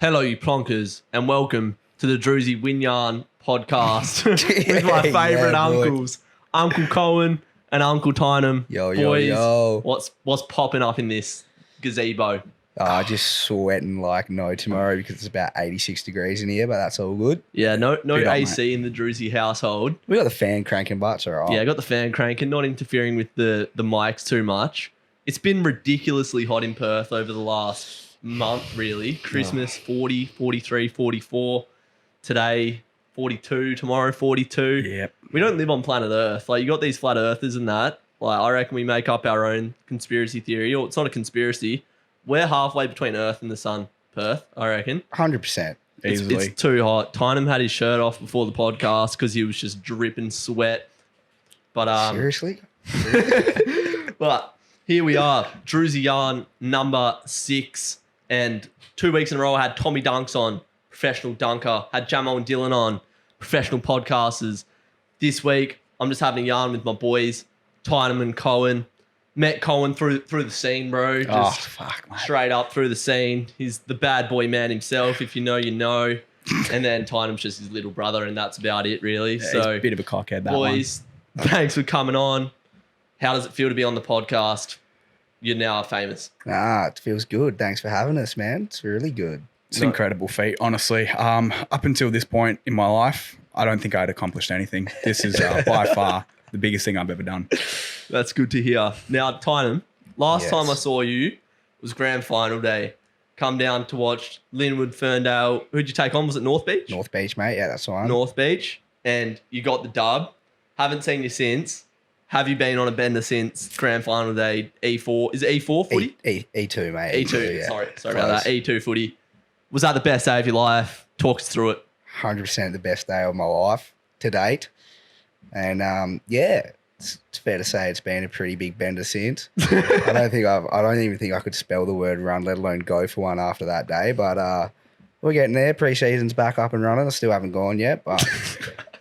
Hello, you plonkers, and welcome to the Drewzy Yarn I podcast with my favourite uncles, Uncle Coen and Uncle Tynam. Boys, what's popping up in this gazebo? Just sweating like no tomorrow because it's about 86 degrees in here, but that's all good. Yeah, no AC in the Drewzy household. We got the fan cranking, but it's all right. Yeah, I got the fan cranking, not interfering with the mics too much. It's been ridiculously hot in Perth over the last month, really. Christmas, 40, 43, 44. Today, 42. Tomorrow, 42. Yep. We don't live on planet Earth. Like, you got these flat earthers and that. Like, I reckon we make up our own conspiracy theory. Or it's not a conspiracy. We're halfway between Earth and the sun, Perth, I reckon. 100%. Easily. It's too hot. Tynam had his shirt off before the podcast because he was just dripping sweat. But Seriously? But here we are. Drewzy Yarn number 6. And 2 weeks in a row, I had Tommy Dunks on, professional dunker. Had Jamo and Dylan on, professional podcasters. This week, I'm just having a yarn with my boys, Tynam and Coen. Met Coen through the scene, bro. Just mate. Straight up through the scene. He's the bad boy man himself. If you know, you know. And then Tynam's just his little brother, and that's about it, really. Yeah, so, he's a bit of a cockhead, that boys, thanks for coming on. How does it feel to be on the podcast? You're now famous. It feels good. Thanks for having us, man. It's really good. It's an incredible feat, honestly. Up until this point in my life, I don't think I'd accomplished anything. This is by far the biggest thing I've ever done. That's good to hear. Now, Tynam, last time I saw you was grand final day. Come down to watch Linwood, Ferndale. Who'd you take on? Was it North Beach? North Beach, mate. Yeah, that's the one. North Beach. And you got the dub. Haven't seen you since. Have you been on a bender since grand final day? E4. Is it E4 footy? E2, mate. E2. Yeah. Sorry about that. E2 footy. Was that the best day of your life? Talk us through it. 100% the best day of my life to date. And it's fair to say it's been a pretty big bender since. I don't even think I could spell the word run, let alone go for one after that day. But we're getting there. Pre-season's back up and running. I still haven't gone yet, but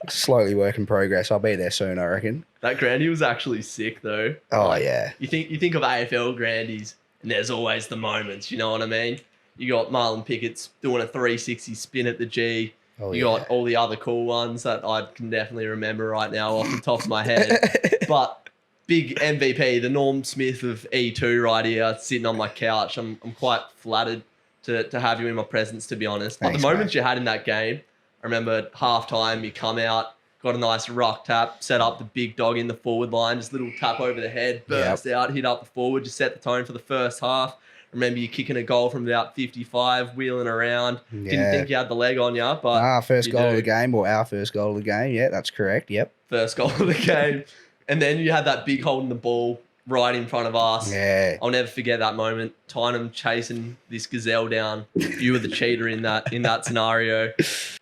slowly work in progress. I'll be there soon, I reckon. That grandy was actually sick, though. Oh, yeah. You think of AFL grandies, and there's always the moments. You know what I mean? You got Marlon Pickett's doing a 360 spin at the G. Oh, you got all the other cool ones that I can definitely remember right now off the top of my head. But big MVP, the Norm Smith of E2 right here, sitting on my couch. I'm quite flattered to have you in my presence, to be honest. Thanks, but the moments mate. you had in that game, I remember at halftime, you come out, got a nice rock tap, set up the big dog in the forward line, just a little tap over the head, burst out, hit up the forward, just set the tone for the first half. Remember you kicking a goal from about 55, wheeling around. Yeah. Didn't think you had the leg on you, but our first goal of the game. Yeah, that's correct. Yep. First goal of the game. And then you had that big holding the ball right in front of us. Yeah. I'll never forget that moment. Tynam chasing this gazelle down. You were the cheater in that scenario.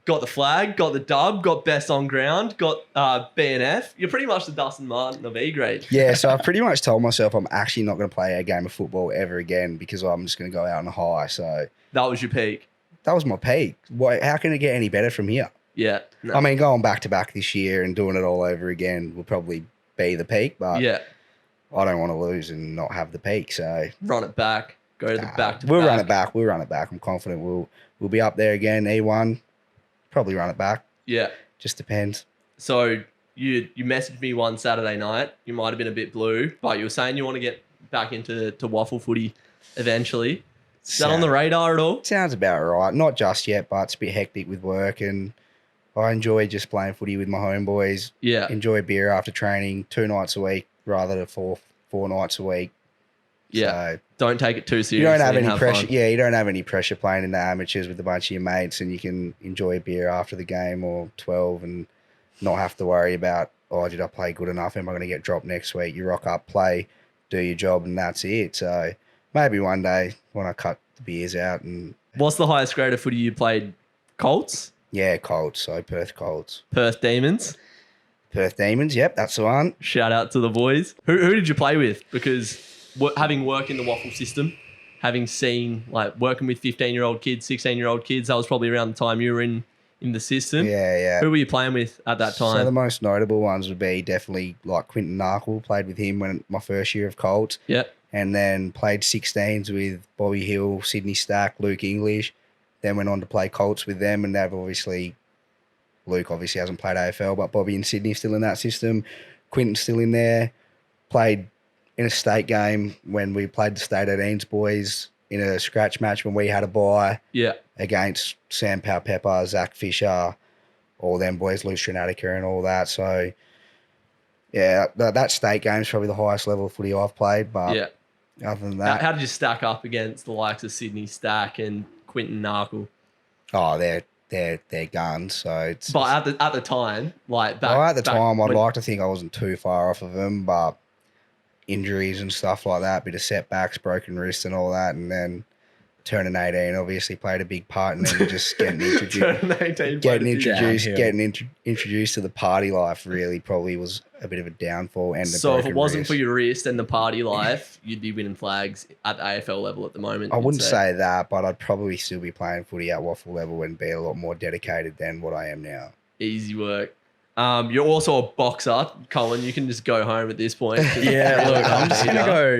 Got the flag, got the dub, got best on ground, got BNF. You're pretty much the Dustin Martin of E grade. Yeah, so I've pretty much told myself I'm actually not going to play a game of football ever again because I'm just going to go out on a high. So That was your peak. that was my peak. How can it get any better from here? Yeah. No. I mean, going back to back this year and doing it all over again will probably be the peak, but yeah. I don't want to lose and not have the peak. So Run it back. Go to the back to we'll back. run it back. I'm confident we'll be up there again. E1, probably run it back. Yeah. Just depends. So you messaged me one Saturday night. You might have been a bit blue, but you were saying you want to get back into waffle footy eventually. Is that on the radar at all? Sounds about right. Not just yet, but it's a bit hectic with work, and I enjoy just playing footy with my homeboys. Yeah. Enjoy beer after training 2 nights a week rather than four nights a week. Yeah. So don't take it too seriously. you don't have any pressure. Fun. Yeah, you don't have any pressure playing in the amateurs with a bunch of your mates, and you can enjoy a beer after the game or 12 and not have to worry about, did I play good enough? Am I going to get dropped next week? You rock up, play, do your job, and that's it. So maybe one day when I cut the beers out. And What's the highest grade of footy you played? Colts? yeah, Colts. So Perth Colts. Perth Demons? Perth Demons, yep, that's the one. Shout out to the boys. Who did you play with? Because having worked in the waffle system, having seen working with 15-year-old kids, 16-year-old kids, that was probably around the time you were in the system. Yeah. Who were you playing with at that time? So the most notable ones would be definitely like Quinton Narkle. Played with him when my first year of Colts. Yep. And then played 16s with Bobby Hill, Sydney Stack, Luke English. then went on to play Colts with them, and Luke obviously hasn't played AFL, but Bobby and Sydney still in that system. Quinton's still in there. Played in a state game when we played the state 18s boys in a scratch match when we had a bye. Yeah. Against Sam Power Pepper, Zach Fisher, all them boys, Luke Stranatica and all that. So, yeah, that state game's probably the highest level of footy I've played. But Yeah. other than that, How did you stack up against the likes of Sydney Stack and Quinton Narkle? oh, they're guns. So it's But at the time, like back, well, at the back time, I'd when- like to think I wasn't too far off of them, but injuries and stuff like that, bit of setbacks, broken wrist and all that, and then turning 18 obviously played a big part, and then just getting introduced, Turning 18 played a big introduced to the party life really probably was a bit of a downfall. And So if it wasn't wrist. for your wrist and the party life, you'd be winning flags at the AFL level at the moment. I you'd wouldn't say that, but I'd probably still be playing footy at waffle level and be a lot more dedicated than what I am now. Easy work. You're also a boxer, Coen. You can just go home at this point. Yeah, look, I'm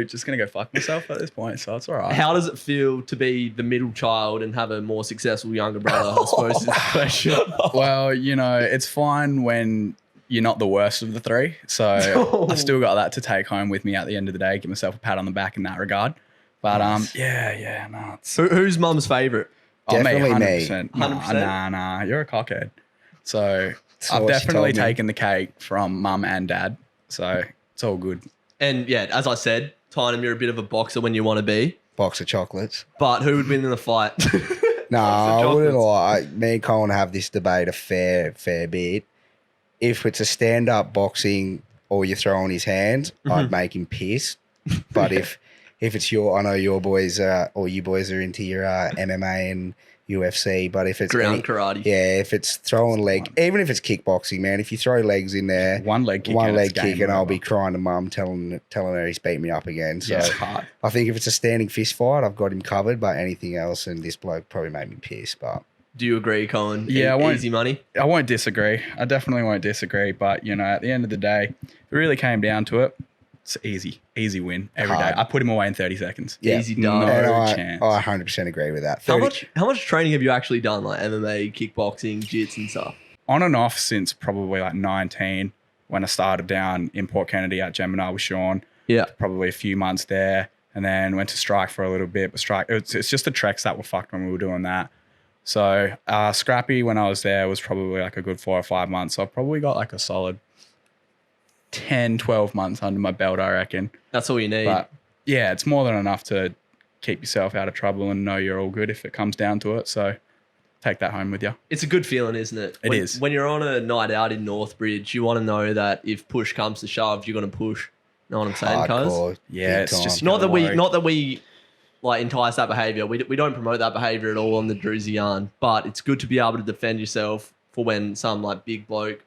just gonna go fuck myself at this point, so it's all right. How does it feel to be the middle child and have a more successful younger brother? I suppose is the question. Well, it's fine when you're not the worst of the three. So I still got that to take home with me at the end of the day. Give myself a pat on the back in that regard. But Nice. no, it's Who's mum's favourite? Definitely me. 100%. 100%? Nah, you're a cockhead. So That's I've what she definitely told me. taken the cake from mum and dad. So it's all good. And yeah, as I said, Tynam, you're a bit of a boxer when you want to be. Box of chocolates. But who would win in the fight? No, Box of I wouldn't chocolates. lie. Me and Coen have this debate a fair bit. If it's a stand-up boxing or you're throwing his hands, I'd make him piss. But if it's I know your boys or you boys are into your MMA and UFC, but if it's Ground karate. if it's throwing leg, even if it's kickboxing, man, if you throw legs in there, One leg kick. one and leg it's game kick, and I'll over. be crying to mum, telling her he's beat me up again. So Yeah, it's hard. I think if it's a standing fist fight, I've got him covered. But anything else, and this bloke probably made me piss. But Do you agree, Coen? Yeah, I won't- Easy money. I won't disagree. I definitely won't disagree. But, at the end of the day, if it really came down to it, it's easy win every day. Hard. I put him away in 30 seconds. yeah, Easy done. No and chance. I 100% agree with that. How 30 much training have you actually done, like MMA, kickboxing, jits and stuff? On and off since probably like 19 when I started down in Port Kennedy at Gemini with Sean. Yeah. Probably a few months there, and then went to Strike for a little bit. But Strike, it's just the treks that were fucked when we were doing that. So Scrappy, when I was there, was probably like a good 4 or 5 months. So I've probably got like a solid 10, 12 months under my belt, I reckon. That's all you need. But yeah, it's more than enough to keep yourself out of trouble and know you're all good if it comes down to it. So take that home with you. It's a good feeling, isn't it? It When- is. When you're on a night out in Northbridge, you want to know that if push comes to shove, you're going to push. Know what I'm saying, cuz? hardcore. Yeah, big it's time. just- Not that we, worry. not that we like entice that behavior. We don't promote that behavior at all on the Drewzy Yarn, but it's good to be able to defend yourself for when some like big bloke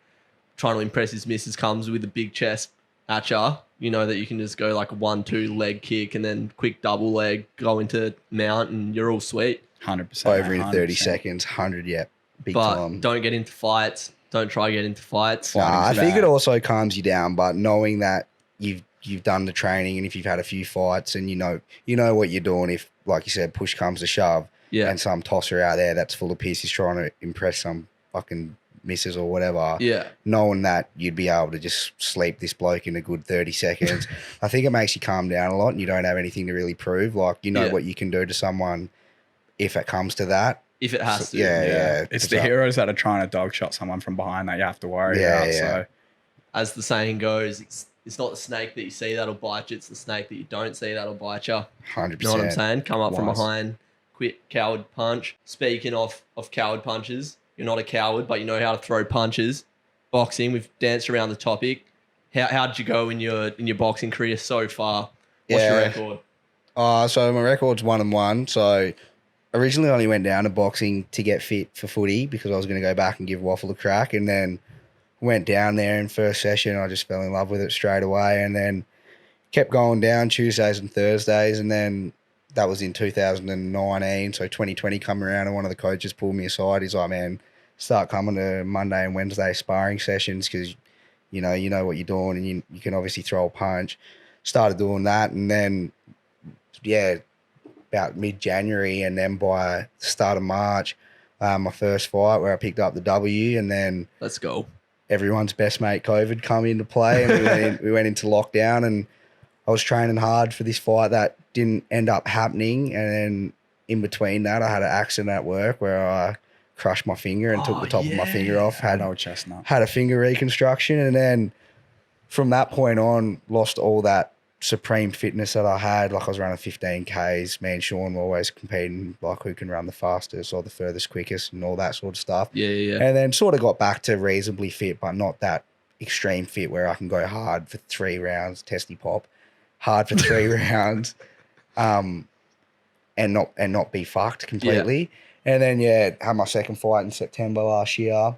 trying to impress his missus comes with a big chest at ya. You know that you can just go like a 1-2 leg kick and then quick double leg, go into mount, and you're all sweet. 100%. over in 30 100%. seconds, 100, yeah, big But time. don't get into fights. Don't try to get into fights. Nah, I Fighting's think bad. it also calms you down, but knowing that you've done the training and if you've had a few fights and you know what you're doing, if like you said, push comes to shove, Yeah. and some tosser out there that's full of piss is trying to impress some fucking misses or whatever, Yeah. knowing that you'd be able to just sleep this bloke in a good 30 seconds, I think it makes you calm down a lot and you don't have anything to really prove. Like, Yeah. what you can do to someone if it comes to that. If it has to. Yeah. It's the heroes that are trying to dog shot someone from behind that you have to worry about. So As the saying goes, it's not the snake that you see that'll bite you. It's the snake that you don't see that'll bite you. 100%. You know what I'm saying? Come up from Wise. behind, quit coward punch. Speaking of coward punches, you're not a coward, but you know how to throw punches. Boxing, we've danced around the topic. How did you go in your boxing career so far? What's your Yeah. record? So my record's 1-1. So originally I only went down to boxing to get fit for footy because I was going to go back and give Waffle a crack, and then went down there in first session. I just fell in love with it straight away, and then kept going down Tuesdays and Thursdays, and then that was in 2019. So 2020 come around, and one of the coaches pulled me aside. He's like, "Man, start coming to Monday and Wednesday sparring sessions because you know what you're doing, and you can obviously throw a punch." Started doing that, and then about mid-January, and then by the start of March, my first fight where I picked up the W, and then Let's go. everyone's best mate COVID come into play, and we went into lockdown, and I was training hard for this fight that didn't end up happening, and then in between that, I had an accident at work where I crushed my finger and took the top of my finger off. Had a finger reconstruction, and then from that point on, lost all that supreme fitness that I had. Like I was running 15Ks. Me and Sean were always competing, like who can run the fastest or the furthest quickest and all that sort of stuff. Yeah. And then sort of got back to reasonably fit, but not that extreme fit where I can go hard for 3 rounds, testy pop, hard for 3 rounds, and not be fucked completely. Yeah. And then had my second fight in September last year.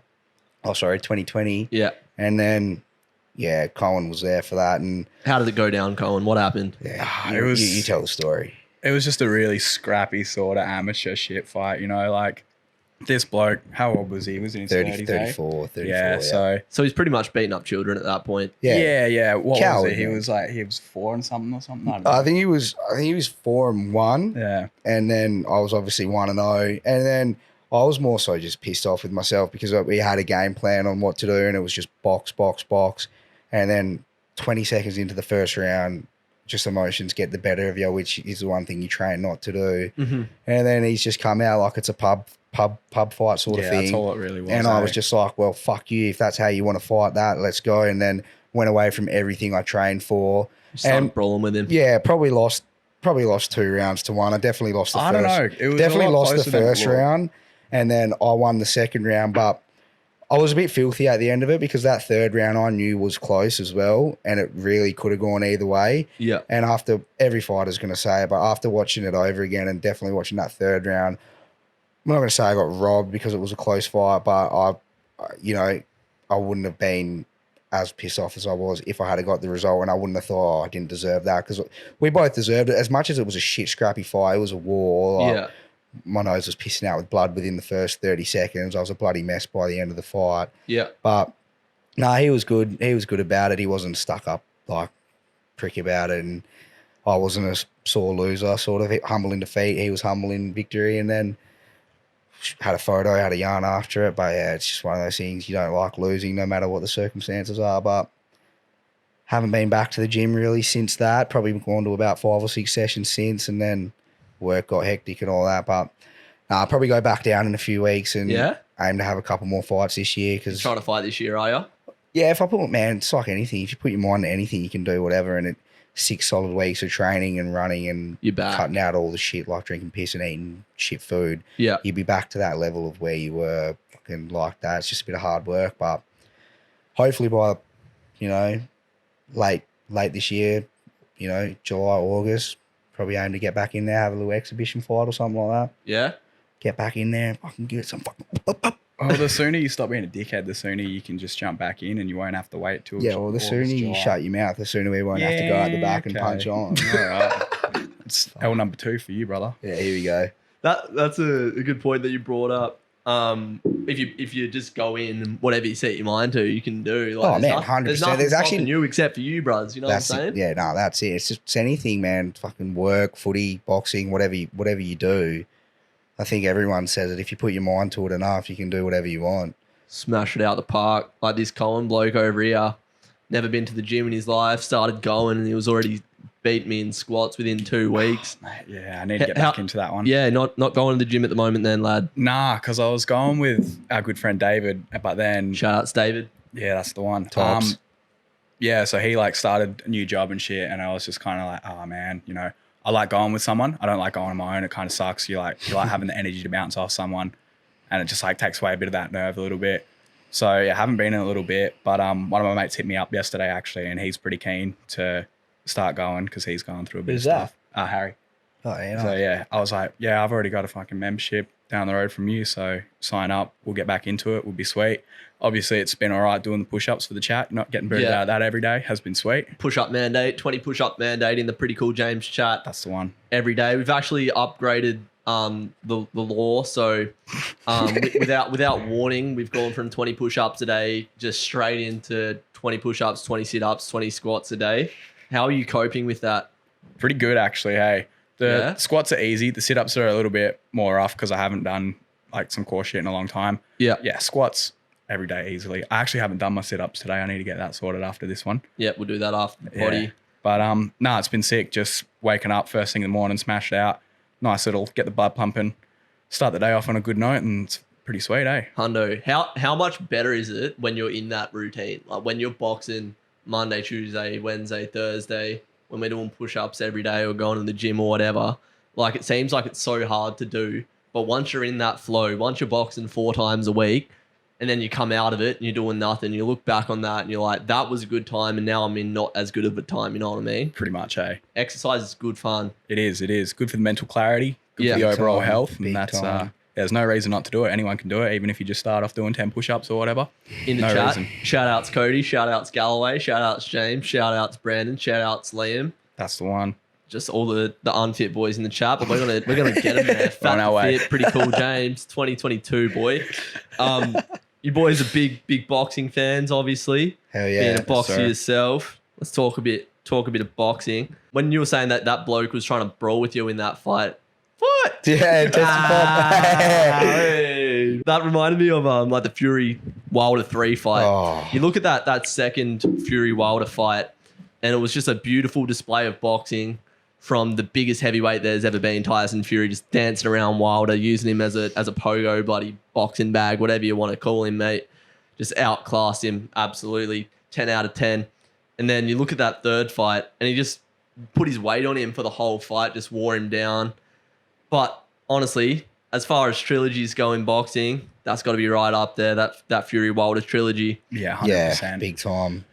2020. Yeah. And then Coen was there for that. And how did it go down, Coen? What happened? Yeah, you tell the story. It was just a really scrappy sort of amateur shit fight, you know, like this bloke, how old was he? Was he in his 30s? 34. Yeah, so he's pretty much beating up children at that point. Yeah. What Coward, was it? He was 4 and something or something. I don't know. I think he was 4-1. Yeah. And then I was obviously 1-0. And then I was more so just pissed off with myself because we had a game plan on what to do, and it was just box. And then 20 seconds into the first round, just emotions get the better of you, which is the one thing you train not to do. Mm-hmm. And then he's just come out like it's a pub fight sort of thing. That's all it really was. And I was just like, well, fuck you. If that's how you want to fight that, let's go. And then went away from everything I trained for. Started brawling with him. Yeah, probably lost 2 rounds to 1. I definitely lost the first. I don't know. It was definitely lost the first round. round. And then I won the second round, but I was a bit filthy at the end of it because that third round I knew was close as well, and it really could have gone either way. Yeah. And after every fighter's going to say it, but after watching it over again and definitely watching that third round, I'm not going to say I got robbed because it was a close fight, but I wouldn't have been as pissed off as I was if I had got the result, and I wouldn't have thought, I didn't deserve that, because we both deserved it. As much as it was a shit scrappy fight, it was a war. My nose was pissing out with blood within the first 30 seconds. I was a bloody mess by the end of the fight. Yeah. But no, he was good. He was good about it. He wasn't stuck up like prick about it. And I wasn't a sore loser, sort of humble in defeat. He was humble in victory. And then had a photo, had a yarn after it. But yeah, it's just one of those things. You don't like losing no matter what the circumstances are. But haven't been back to the gym really since that. Probably gone to about 5 or 6 sessions since. And then work got hectic and all that, but I'll probably go back down in a few weeks and aim to have a couple more fights this year. Because trying to fight this year, are you? Yeah, if I put it's like anything. If you put your mind to anything, you can do whatever. And 6 solid weeks of training and running and you're back. Cutting out all the shit like drinking piss and eating shit food. Yeah, you'd be back to that level of where you were fucking like that. It's just a bit of hard work, but hopefully by late this year, July, August. Probably aim to get back in there, have a little exhibition fight or something like that. Yeah. Get back in there and fucking give it some fucking... the sooner you stop being a dickhead, the sooner you can just jump back in and you won't have to wait till the sooner you shut your mouth, the sooner we won't have to go out the back and punch on. All right. It's L number 2 for you, brother. Yeah, here we go. That's a good point that you brought up. If you just go in and whatever you set your mind to, you can do. Like, 100%. There's nothing There's actually stopping you except for you, brothers. You know what I'm saying? Yeah, no, that's it. It's just anything, man. Fucking work, footy, boxing, whatever you do. I think everyone says it. If you put your mind to it enough, you can do whatever you want. Smash it out the park. Like this Coen bloke over here, never been to the gym in his life, started going and he was already beat me in squats within 2 weeks. Mate, yeah, I need to get back into that one. Yeah, not going to the gym at the moment then, lad. Nah, because I was going with our good friend David, but then... Shout outs, David. Yeah, that's the one. Tops. Yeah, so he started a new job and shit, and I was just kind of like, oh man, I like going with someone. I don't like going on my own. It kind of sucks. You like having the energy to bounce off someone, and it just takes away a bit of that nerve a little bit. So yeah, I haven't been in a little bit, but one of my mates hit me up yesterday actually, and he's pretty keen to start going because he's going through a bit of stuff. Harry. Oh yeah. So yeah, I was like, yeah, I've already got a fucking membership down the road from you, so sign up. We'll get back into it. We'll be sweet. Obviously, it's been all right doing the push-ups for the chat. Not getting booted out of that every day has been sweet. Push-up mandate, 20 push-up mandate in the Pretty Cool James chat. That's the one. Every day. We've actually upgraded the law, so without warning, we've gone from 20 push-ups a day just straight into 20 push-ups, 20 sit-ups, 20 squats a day. How are you coping with that? Pretty good, actually. Hey, The squats are easy. The sit-ups are a little bit more rough because I haven't done like some core shit in a long time. Yeah. Yeah, squats every day easily. I actually haven't done my sit-ups today. I need to get that sorted after this one. Yeah, we'll do that after the potty. Yeah. But no, it's been sick. Just waking up first thing in the morning, smashed out. Nice little get the blood pumping. Start the day off on a good note, and it's pretty sweet, eh? Hundo, how much better is it when you're in that routine? Like when you're boxing Monday, Tuesday, Wednesday, Thursday, when we're doing push-ups every day or going to the gym or whatever. Like it seems like it's so hard to do. But once you're in that flow, once you're boxing 4 times a week and then you come out of it and you're doing nothing, you look back on that and you're like, that was a good time and now I'm in not as good of a time, you know what I mean? Pretty much, eh? Exercise is good fun. It is. Good for the mental clarity, good for the overall health. And that's there's no reason not to do it. Anyone can do it, even if you just start off doing 10 push-ups or whatever. In the chat, shout outs Cody, shout outs Galloway, shout outs James, shout outs Brandon, shout outs Liam. That's the one. Just all the unfit boys in the chat, but we're gonna get them there. Fat and fit, pretty cool, James. 2022 boy. You boys are big boxing fans, obviously. Hell yeah. Being a boxer yourself. Let's talk a bit of boxing. When you were saying that bloke was trying to brawl with you in that fight. What? Yeah, that reminded me of like the Fury Wilder 3 fight. Oh. You look at that second Fury Wilder fight, and it was just a beautiful display of boxing from the biggest heavyweight there's ever been, Tyson Fury, just dancing around Wilder, using him as a pogo bloody boxing bag, whatever you want to call him, mate. Just outclassed him, absolutely, 10 out of 10. And then you look at that third fight, and he just put his weight on him for the whole fight, just wore him down. But honestly, as far as trilogies go in boxing, that's got to be right up there, that Fury Wilder trilogy. Yeah, 100%. Yeah, big time.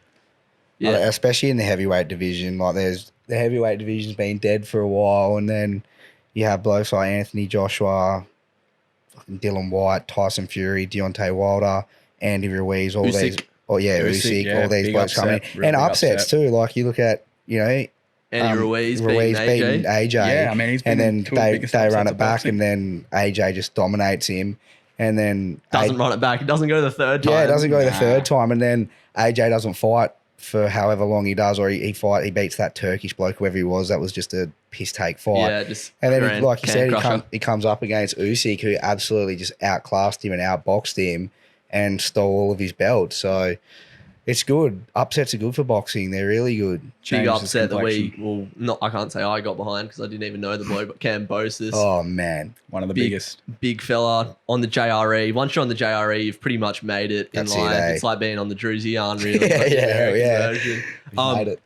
Yeah. Especially in the heavyweight division. Like the heavyweight division's been dead for a while, and then you have blokes like Anthony Joshua, fucking Dylan White, Tyson Fury, Deontay Wilder, Andy Ruiz, all Usyk. these. Oh yeah, Usyk, all these blokes coming in. And upsets too. Like you look at, Andy Ruiz beating AJ. AJ. Yeah, I mean, he's been and then they run it back, boxing. and then AJ just dominates him, and then Doesn't run it back. It doesn't go the third time. Yeah, it doesn't go the third time, and then AJ doesn't fight for however long he does, or he beats that Turkish bloke, whoever he was. That was just a piss take fight. Yeah, just and then like you said, he comes up against Usyk, who absolutely just outclassed him and outboxed him and stole all of his belts. So it's good. Upsets are good for boxing. They're really good. Big upset that I can't say I got behind because I didn't even know the bloke, but Kambosis. Oh man, one of the biggest. Big fella on the JRE. Once you're on the JRE, you've pretty much made it in life. It's like being on the Drewzy Yarn, really. yeah. Made it.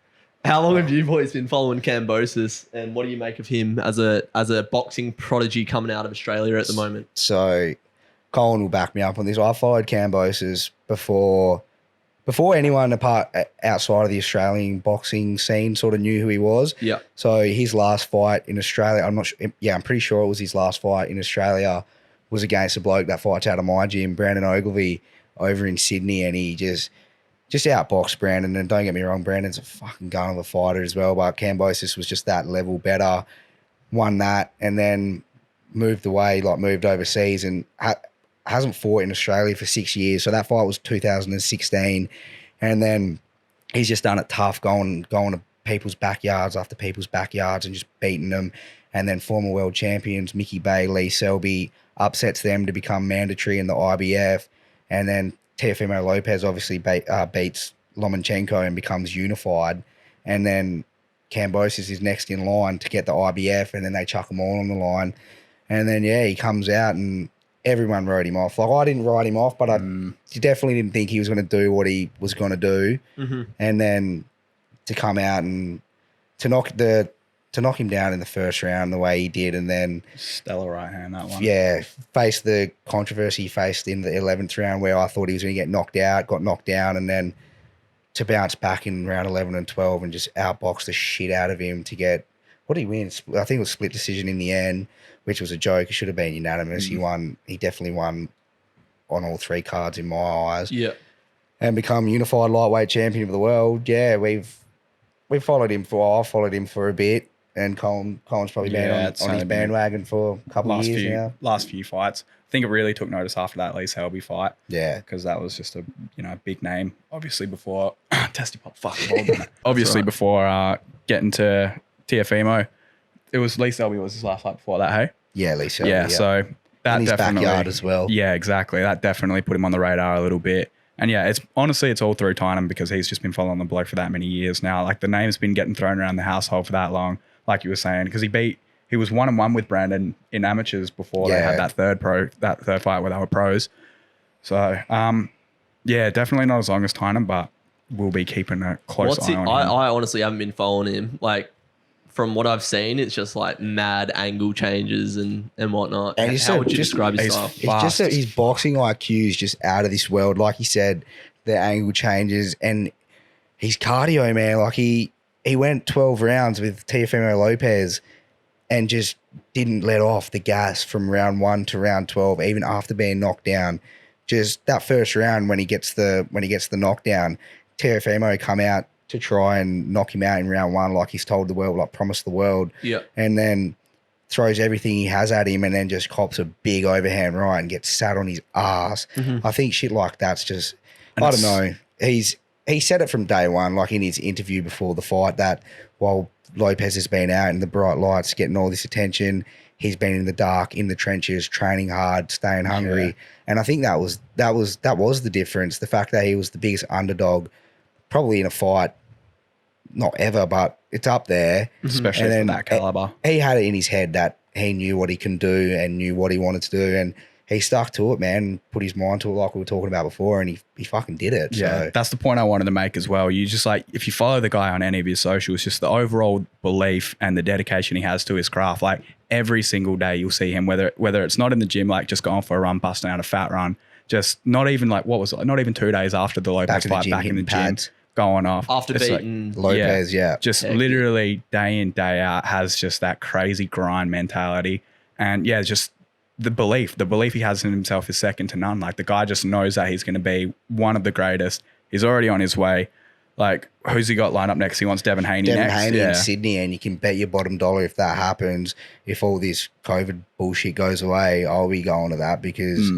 How long have you boys been following Cambosis, and what do you make of him as a boxing prodigy coming out of Australia at the moment? So, Coen will back me up on this. I followed Cambosis before anyone outside of the Australian boxing scene sort of knew who he was. Yeah. So his last fight in Australia, I'm not sure. Yeah, I'm pretty sure it was his last fight in Australia was against a bloke that fights out of my gym, Brandon Ogilvy, over in Sydney, and he just outboxed Brandon. And don't get me wrong, Brandon's a fucking gun of a fighter as well, but Cambosis was just that level better, won that, and then moved overseas and hasn't fought in Australia for 6 years. So that fight was 2016. And then he's just done it tough, going to people's backyards after people's backyards and just beating them. And then former world champions, Mickey Bay, Lee Selby, upsets them to become mandatory in the IBF. And then Teofimo Lopez obviously beats Lomachenko and becomes unified. And then Kambosis is next in line to get the IBF, and then they chuck them all on the line. And then, he comes out and everyone wrote him off. Like, I didn't write him off, but I definitely didn't think he was going to do what he was going to do. Mm-hmm. And then to come out and to knock him down in the first round the way he did, and then stellar right hand, that one. Yeah, faced the controversy he faced in the 11th round where I thought he was going to get knocked out, got knocked down, and then to bounce back in round 11 and 12 and just outbox the shit out of him to get, what did he win? I think it was split decision in the end, which was a joke. It should have been unanimous. He definitely won on all 3 cards in my eyes. Yeah. And become unified lightweight champion of the world. Yeah, we've followed him I followed him for a bit, and Coen's probably been on his bandwagon for a couple of years now. Last few fights. I think it really took notice after that Lee Selby fight. Yeah. Because that was just a big name. Obviously before Testy Pop fucking before getting to Teofimo. it was Lee Selby was his last fight before that, hey? Yeah, Lisa. Yeah, so that in his definitely backyard as well. Yeah, exactly. That definitely put him on the radar a little bit. And yeah, it's honestly it's all through Tynam because he's just been following the bloke for that many years now. Like the name's been getting thrown around the household for that long, like you were saying, because he was 1-1 with Brandon in amateurs before they had that third fight where they were pros. So yeah, definitely not as long as Tynam, but we'll be keeping a close eye on him. I honestly haven't been following him. Like from what I've seen, it's just like mad angle changes and whatnot. And how would you describe his style? It's just that his boxing IQ is just out of this world. Like he said, the angle changes and his cardio, man. Like he went 12 rounds with Teofimo Lopez and just didn't let off the gas from round 1 to round 12, even after being knocked down. Just that first round when he gets the knockdown, Teofimo come out to try and knock him out in round 1 like he's told the world, like promised the world. Yeah. And then throws everything he has at him and then just cops a big overhand right and gets sat on his ass. I think shit like that's just, I don't know. He said it from day one, like in his interview before the fight, that while Lopez has been out in the bright lights getting all this attention, he's been in the dark, in the trenches, training hard, staying hungry. Yeah. And I think that was the difference. The fact that he was the biggest underdog probably in a fight, not ever, but it's up there. Especially for that caliber. He had it in his head that he knew what he can do and knew what he wanted to do. And he stuck to it, man, put his mind to it like we were talking about before, and he fucking did it. Yeah, so. That's the point I wanted to make as well. You just like, if you follow the guy on any of his socials, just the overall belief and the dedication he has to his craft. Like every single day you'll see him, whether it's not in the gym, like just going for a run, busting out a fat run, just not even like, not even 2 days after the Lopez fight, back in the gym, going off. After beating Lopez, just literally day in, day out has just that crazy grind mentality. And yeah, just the belief he has in himself is second to none. Like the guy just knows that he's going to be one of the greatest. He's already on his way. Like who's he got lined up next? He wants Devin Haney next. Devin Haney in Sydney, and you can bet your bottom dollar if that happens, if all this COVID bullshit goes away, I'll be going to that because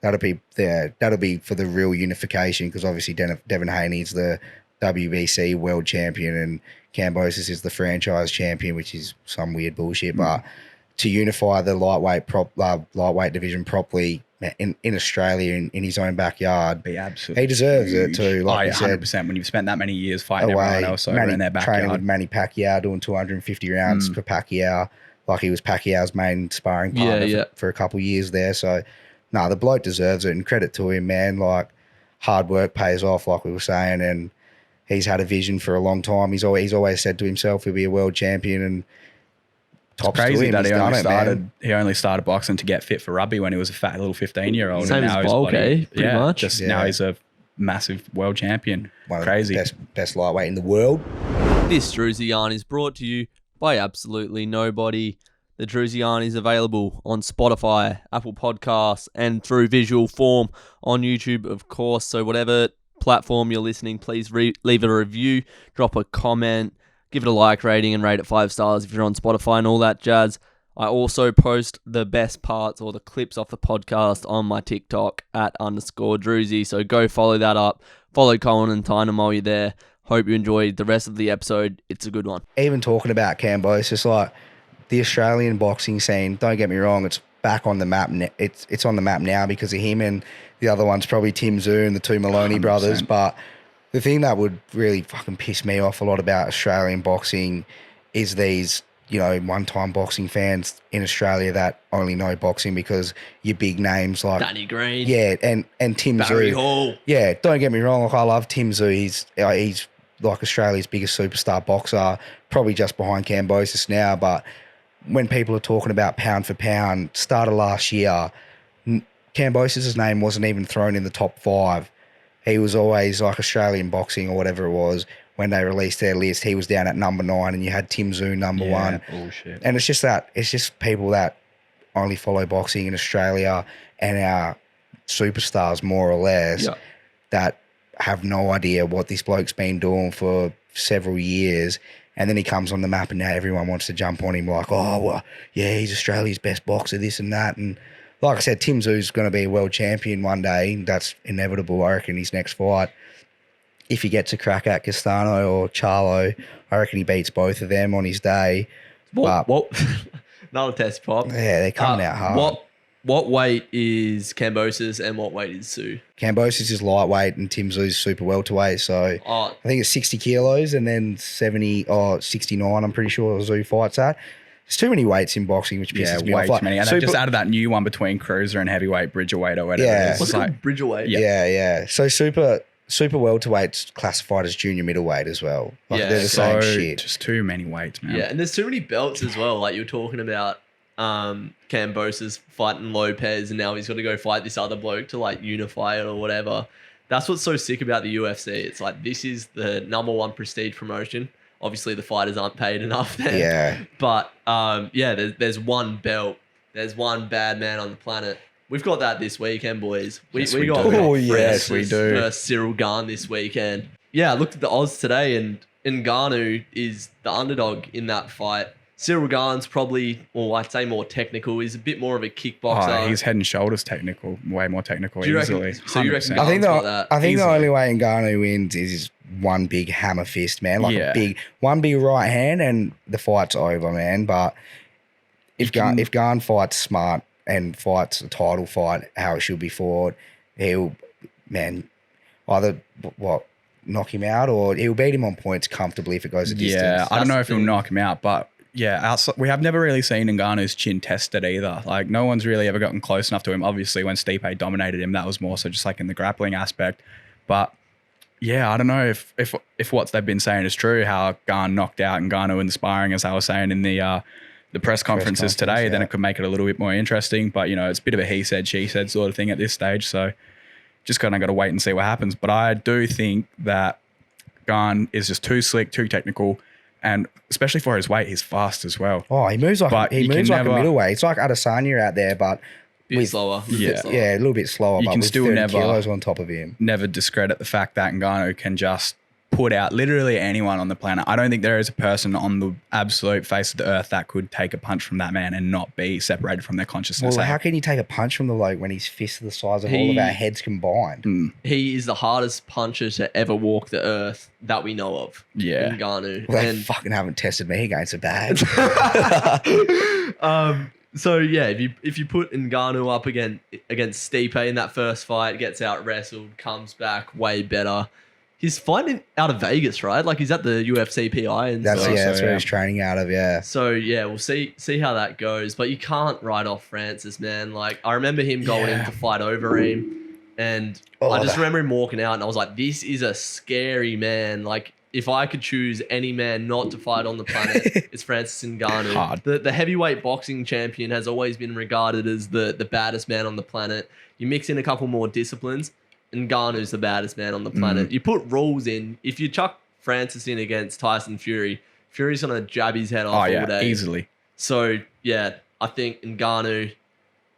that'll be for the real unification, because obviously Devin Haney's the WBC world champion and Kambosis is the franchise champion, which is some weird bullshit. But to unify the lightweight division properly in Australia in his own backyard, be absolutely he deserves it too. Like you said, 100%. When you've spent that many years fighting everyone else over in their backyard, training with Manny Pacquiao, doing 250 rounds for Pacquiao, like he was Pacquiao's main sparring partner for a couple of years there. So, the bloke deserves it, and credit to him, man. Like hard work pays off, like we were saying, and he's had a vision for a long time. He's always said to himself he'll be a world champion, and it's crazy that he only started boxing to get fit for rugby when he was a fat little 15-year-old. Same as Bulk, pretty much. Now he's a massive world champion. Crazy. Best lightweight in the world. This Drewzy Yarn is brought to you by absolutely nobody. The Drewzy Yarn is available on Spotify, Apple Podcasts, and through visual form on YouTube, of course. So whatever platform you're listening, please leave a review, drop a comment, give it a like rating, and rate it 5 stars if you're on Spotify and all that jazz. I also post the best parts or the clips off the podcast on my TikTok @_Drewzy. So go follow that up. Follow Coen and Tynam while you're there. Hope you enjoyed the rest of the episode. It's a good one. Even talking about Kambosis, like the Australian boxing scene, don't get me wrong, it's back on the map. It's on the map now because of him, and the other one's probably Tim Tszyu and the two Maloney 100%. brothers. But the thing that would really fucking piss me off a lot about Australian boxing is these, one-time boxing fans in Australia that only know boxing because your big names like Danny Green. Yeah, and Tim Barry Tszyu. Hall. Yeah, don't get me wrong. Like, I love Tim Tszyu. He's like Australia's biggest superstar boxer, probably just behind Cambosis now. But when people are talking about pound for pound, start of last year, Kambosis' name wasn't even thrown in the top 5. He was always like Australian boxing or whatever it was. When they released their list, he was down at number 9 and you had Tim Tszyu number 1. Bullshit. And it's just people that only follow boxing in Australia and our superstars more or less that have no idea what this bloke's been doing for several years. And then he comes on the map and now everyone wants to jump on him like, oh, well, yeah, he's Australia's best boxer, this and that. And like I said, Tim Tszyu's going to be a world champion one day. That's inevitable, I reckon, his next fight. If he gets a crack at Castano or Charlo, I reckon he beats both of them on his day. What? Another test prop. Yeah, they're coming out hard. What weight is Cambosis and what weight is Sue? Kambosis is lightweight and Tim Zoo's super welterweight. So I think it's 60 kilos and then 69, I'm pretty sure Zoo fights at. There's too many weights in boxing, which pisses me way off. too many. And they just added that new one between cruiser and heavyweight, bridgerweight or whatever. Yeah. It is. What's It's called Bridgerweight? Yeah. So super welterweight's classified as junior middleweight as well. Like Yeah, they're the same so shit. just too many weights, man. Yeah, and there's too many belts as well. Like you were talking about Cambosis fighting Lopez, and now he's got to go fight this other bloke to like unify it or whatever. That's what's so sick about the UFC. It's like this is the number one prestige promotion. Obviously, the fighters aren't paid enough there. Yeah. But there's one belt. There's one bad man on the planet. We've got that this weekend, boys. We got do. Oh, yes, Francis we do. versus Cyril Gane this weekend. Yeah, I looked at the odds today, and Ngannou is the underdog in that fight. Cyril Gane's probably, or I'd say more technical. He's a bit more of a kickboxer. Oh, he's head and shoulders technical, way more technical. Do you reckon- easily. so you reckon 100%. I think Gane's got that the easily. only way Ngannou wins is one big hammer fist, man. Like Yeah. one big right hand, and the fight's over, man. But if Gane fights smart and fights a title fight how it should be fought, he'll either knock him out or he'll beat him on points comfortably if it goes a distance. Yeah, I don't know That's if the he'll thing. knock him out, but yeah, we have never really seen Ngannou's chin tested either. Like no one's really ever gotten close enough to him. Obviously, when Stipe dominated him, that was more so just like in the grappling aspect. But yeah, I don't know if what they've been saying is true. How Gane knocked out Ngannou in the sparring, as I was saying in the press conferences today, then it could make it a little bit more interesting. But you know, it's a bit of a he said she said sort of thing at this stage. So just kind of got to wait and see what happens. But I do think that Gane is just too slick, too technical. And especially for his weight, he's fast as well. Oh, he moves like But a middleweight. It's like Adesanya out there, but Bit slower. Yeah. a little bit slower. You but can with still 30 never- kilos on top of him. Never discredit the fact that Ngannou can just put out literally anyone on the planet. I don't think there is a person on the absolute face of the earth that could take a punch from that man and not be separated from their consciousness. Well, how can you take a punch from the bloke when his fists are the size of all of our heads combined? He is the hardest puncher to ever walk the earth that we know of. Yeah. Ngannou. Well, they And fucking haven't tested me against a bag. so yeah, if you put Ngannou up against Stipe in that first fight, gets out wrestled, comes back way better. He's fighting out of Vegas, right? Like he's at the UFC PI and That's stuff. that's where yeah. he's training out of. Yeah. So yeah, we'll see how that goes. But you can't write off Francis, man. Like I remember him going in to fight over him, and I just remember him walking out, and I was like, "This is a scary man." Like if I could choose any man not to fight on the planet, it's Francis Ngannou. Hard. The heavyweight boxing champion has always been regarded as the baddest man on the planet. You mix in a couple more disciplines, Ngannou's the baddest man on the planet. You put rules in. If you chuck Francis in against Tyson Fury, Fury's gonna jab his head off all day. Easily. So yeah, I think Ngannou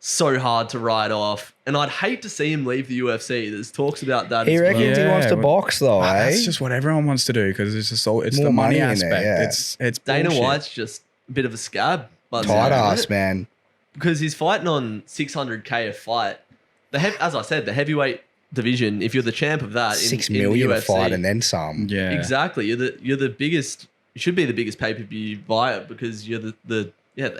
so hard to write off, and I'd hate to see him leave the UFC. There's talks about that. He as reckons well. he wants to but- box though, eh? That's just what everyone wants to do because it's just all, it's More the money money in aspect. there, yeah. It's Dana bullshit. White's just a bit of a scab. But Tight ass, man. because he's fighting on 600K a fight. As I said, the heavyweight division. If you're the champ of that, 6 in the million a UFC, fight and then some. Yeah. exactly. You're the biggest. You should be the biggest pay per view buyer because you're the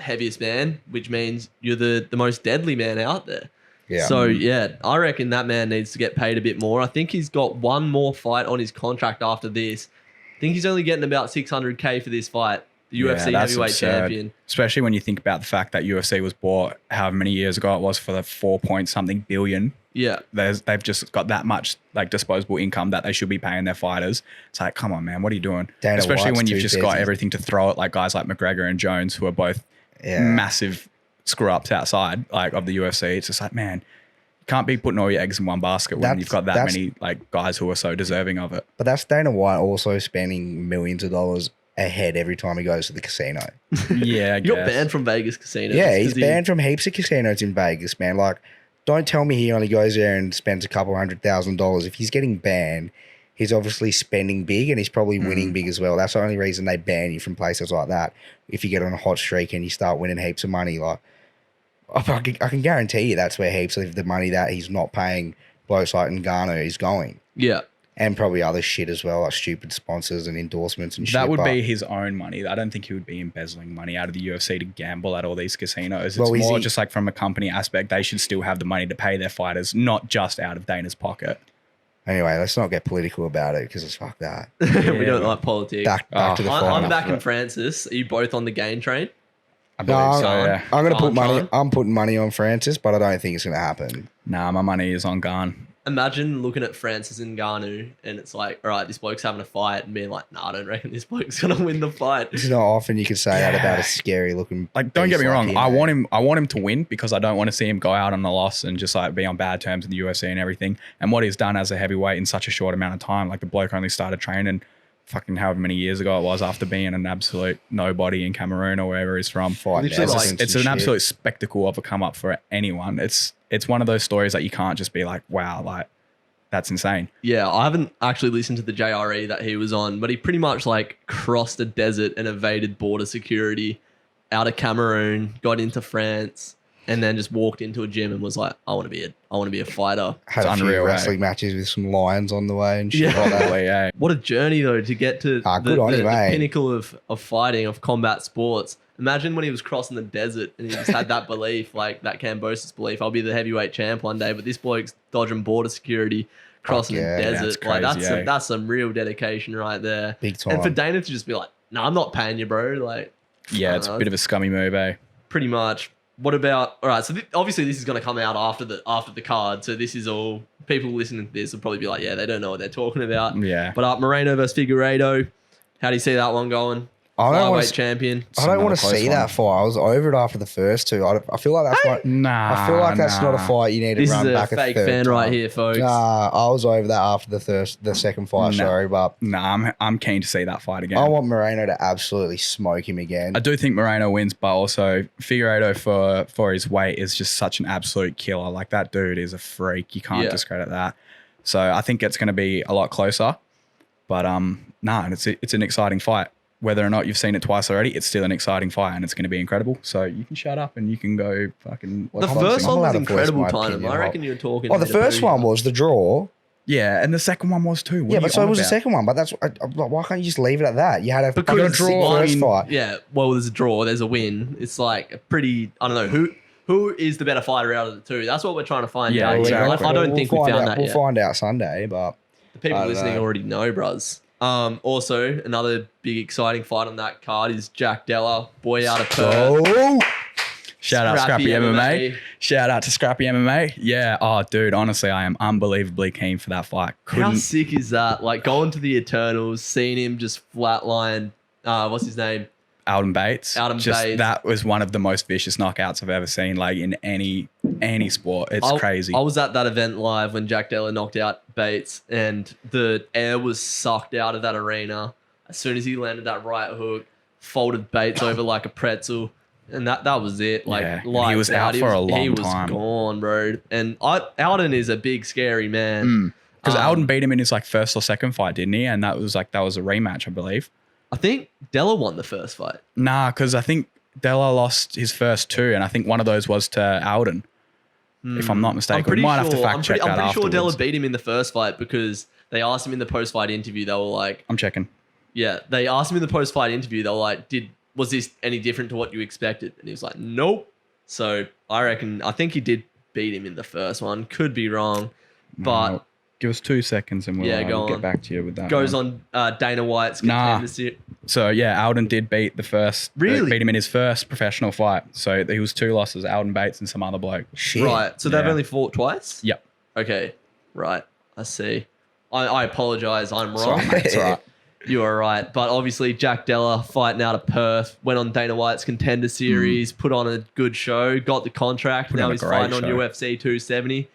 heaviest man, which means you're the most deadly man out there. Yeah. So yeah, I reckon that man needs to get paid a bit more. I think he's got one more fight on his contract after this. I think he's only getting about 600K for this fight. The UFC that's heavyweight absurd. champion. Especially when you think about the fact that UFC was bought however many years ago it was for the 4-point-something billion. Yeah. They've just got that much like disposable income that they should be paying their fighters. It's like, come on, man, what are you doing? Dana Especially White's when you've too just got busy. everything to throw at like guys like McGregor and Jones who are both Yeah. massive screw ups outside like of the UFC. It's just like, man, you can't be putting all your eggs in one basket when you've got that That's- many like guys who are so deserving of it. But that's Dana White also spending millions of dollars ahead every time he goes to the casino. Yeah, I He got guess. banned from Vegas casinos. Yeah, he's 'cause he- banned from heaps of casinos in Vegas, man. Like, don't tell me he only goes there and spends a couple $100,000. If he's getting banned, he's obviously spending big and he's probably winning big as well. That's the only reason they ban you from places like that. If you get on a hot streak and you start winning heaps of money, like, I can guarantee you that's where heaps of the money that he's not paying blokes like Ngannou is going. Yeah. And probably other shit as well, like stupid sponsors and endorsements and shit. That would but be his own money. I don't think he would be embezzling money out of the UFC to gamble at all these casinos. It's Well, is more he- just like from a company aspect, they should still have the money to pay their fighters, not just out of Dana's pocket. Anyway, let's not get political about it because it's fuck that. We don't like politics. Back to the I'm fight. backing Francis. Are you both on the game train? I No, believe so, yeah. I'm going to put money. Gun. I'm putting money on Francis, but I don't think it's going to happen. Nah, my money is on Gun. Imagine looking at Francis Ngannou and it's like, all right, this bloke's having a fight, and being like, nah, I don't reckon this bloke's gonna win the fight. This is not often you can say that about a scary looking. Like, don't get me beast wrong. him, I man. want him to win because I don't want to see him go out on a loss and just like be on bad terms in the UFC and everything. And what he's done as a heavyweight in such a short amount of time, like the bloke only started training fucking however many years ago it was after being an absolute nobody in Cameroon or wherever he's from. Fight Literally, now like, since It's and an shit. absolute spectacle of a come up for anyone. It's one of those stories that you can't just be like, wow, like that's insane. Yeah, I haven't actually listened to the JRE that he was on, but he pretty much like crossed a desert and evaded border security out of Cameroon, got into France, and then just walked into a gym and was like, I want to be a fighter. Had a It's few unreal, wrestling matches with some lions on the way and shit Yeah. like that. But yeah, What a journey though to get to Good on him, the eh? pinnacle of fighting, of combat sports. Imagine when he was crossing the desert and he just had that belief, like that Cambosis belief, I'll be the heavyweight champ one day, but this bloke's dodging border security, crossing yeah. the Yeah, desert. it's Like crazy, eh? that's some real dedication right there. Big time. And for Dana to just be like, no, I'm not paying you, bro. Like, yeah, it's a bit of a scummy move, eh? pretty much. What about, all right, so obviously this is going to come out after the card. So this is all, people listening to this will probably be like, yeah, they don't know what they're talking about. Yeah. But Moreno versus Figueiredo, how do you see that one going? I don't wanna Flyweight champion. I don't want to Another see close that one. fight. I was over it after the first two. I feel like that's not. Nah. I feel like that's not a fight you need to This run is a back fake third fan time. right here, folks. Nah, I was over that after the second fight. No. Sorry, but Nah, I'm keen to see that fight again. I want Moreno to absolutely smoke him again. I do think Moreno wins, but also Figueiredo for his weight is just such an absolute killer. Like that dude is a freak. You can't Yeah. discredit that. So I think it's going to be a lot closer. But it's an exciting fight. Whether or not you've seen it twice already, it's still an exciting fight and it's going to be incredible. So you can shut up and you can go fucking. The I'm first allowed one was to voice incredible, my Tynam. opinion, I reckon you were talking. Oh, the first one was the draw. Yeah, and the second one was too. What Yeah, are but you so on was the about? second one. But that's why can't you just leave it at that? You had a Because fucking draw, first I mean- fight. Yeah, well, there's a draw, there's a win. It's like a pretty, I don't know, who is the better fighter out of the two? That's what we're trying to find Yeah, out. here. exactly. I don't think we find found out, that We'll yet. find out Sunday, but The people I don't listening know. already know, bruz. Also, another big exciting fight on that card is Jack Della, boy out of Perth. oh, Shout out Scrappy Scrappy MMA. MMA. Shout out to Scrappy MMA. Yeah. Oh, dude. Honestly, I am unbelievably keen for that fight. How Couldn't. sick is that? Like going to the Eternals, seeing him just flatline. What's his name? Alden Bates. Alden just, Bates. That was one of the most vicious knockouts I've ever seen. Like in any sport. It's crazy. I was at that event live when Jack Della knocked out Bates, and the air was sucked out of that arena as soon as he landed that right hook, folded Bates over like a pretzel, and that was it. Like Yeah, and he lights was out for a long He was time. gone, bro. And Alden is a big, scary man. Because Um, Alden beat him in his like first or second fight, didn't he? And that was a rematch, I believe. I think Della won the first fight. Nah, because I think Della lost his first two, and I think one of those was to Alden, if I'm not mistaken. We might have to fact check that I'm pretty sure Della afterwards. beat him in the first fight because they asked him in the post-fight interview. They were like, I'm checking. yeah, they asked him in the post-fight interview. They were like, was this any different to what you expected? And he was like, nope. So I think he did beat him in the first one. Could be wrong, but No, give us 2 seconds and we'll Yeah, go get on. back to you with that. goes one. on Dana White's Nah. contender series. So yeah, Alden did beat the first. Really? Beat him in his first professional fight. So he was 2 losses: Alden Bates and some other bloke. shit. Right. So they've Yeah. only fought twice? Yep. Okay. Right. I see. I apologize. I'm It's all wrong. right, mate. It's all right. You are right. But obviously, Jack Della fighting out of Perth, went on Dana White's contender series, put on a good show, got the contract. Put now on a he's great fighting on show. UFC 270.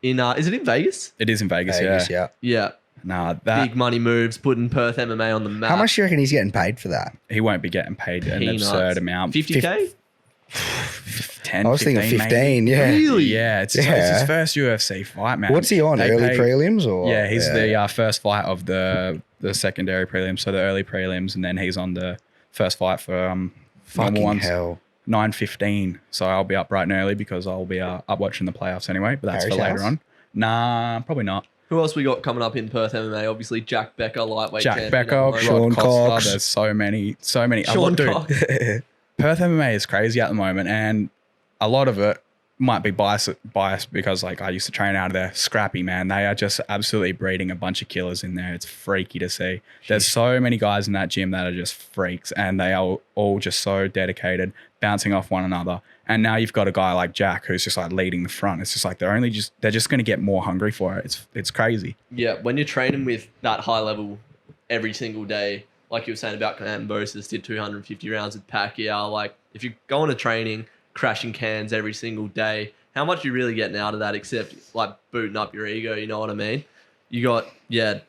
Is it in Vegas? It is in Vegas, Vegas, yeah. Yeah. Nah, that Big money moves, putting Perth MMA on the map. How much do you reckon he's getting paid for that? he won't be getting paid an Peanuts. absurd amount. 50K? 10, I was thinking 15, 15. maybe. Yeah. Really? Yeah, it's his Yeah. first UFC fight, man. What's he on? They Early pay- prelims or? Yeah, he's the first fight of the secondary prelims, so the early prelims, and then he's on the first fight for normal fucking ones. hell. 9:15. So I'll be up bright and early because I'll be up watching the playoffs anyway. But that's Harry's for later house? on. Nah, probably not. Who else we got coming up in Perth MMA? Obviously, Jack Becker, lightweight Jack champion. Becker, at the Sean moment. Rod Costa. Cox. There's so many. Sean Cox. Perth MMA is crazy at the moment, and a lot of it might be biased because like I used to train out of there. Scrappy, man. They are just absolutely breeding a bunch of killers in there. It's freaky to see. There's so many guys in that gym that are just freaks, and they are all just so dedicated, bouncing off one another. And now you've got a guy like Jack who's just like leading the front. It's just like they're just going to get more hungry for it. It's crazy. Yeah, when you're training with that high level every single day, like you were saying about Kambosis, did 250 rounds with Pacquiao. Like if you're going to training, crashing cans every single day, how much are you really getting out of that except like booting up your ego, you know what I mean? You got,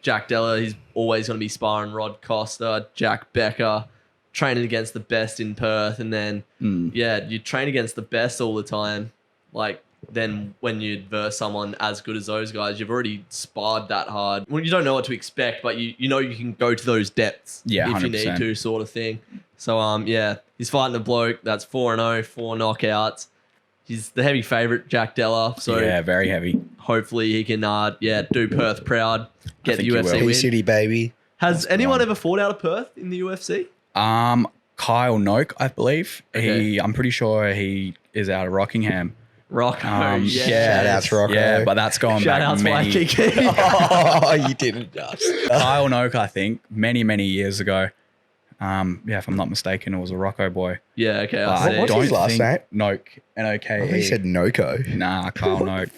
Jack Della, he's always going to be sparring Rod Costa, Jack Becker, training against the best in Perth, and then, you train against the best all the time. Like, then when you verse someone as good as those guys, you've already sparred that hard. Well, you don't know what to expect, but you know you can go to those depths if 100%. you need to, sort of thing. So, he's fighting a bloke that's 4-0, 4 knockouts. He's the heavy favourite, Jack Della. So yeah, very heavy. hopefully he can, do Perth proud, get the think he UFC will. win. P-City, baby. Has anyone ever fought out of Perth in the UFC? Kyle Noak, I believe. Okay. I'm pretty sure he is out of Rockingham. Rocco, Yeah. Shout out to Rocco. Yeah, but that's going Shout back out to many. Whittaker. Oh, you didn't just. Kyle Noak, I think, many years ago. If I'm not mistaken, it was a Rocco boy. Yeah, okay. But I see. What's his last name? Noak, N-O-K-E. I think he said Noco. Nah, Kyle Noak.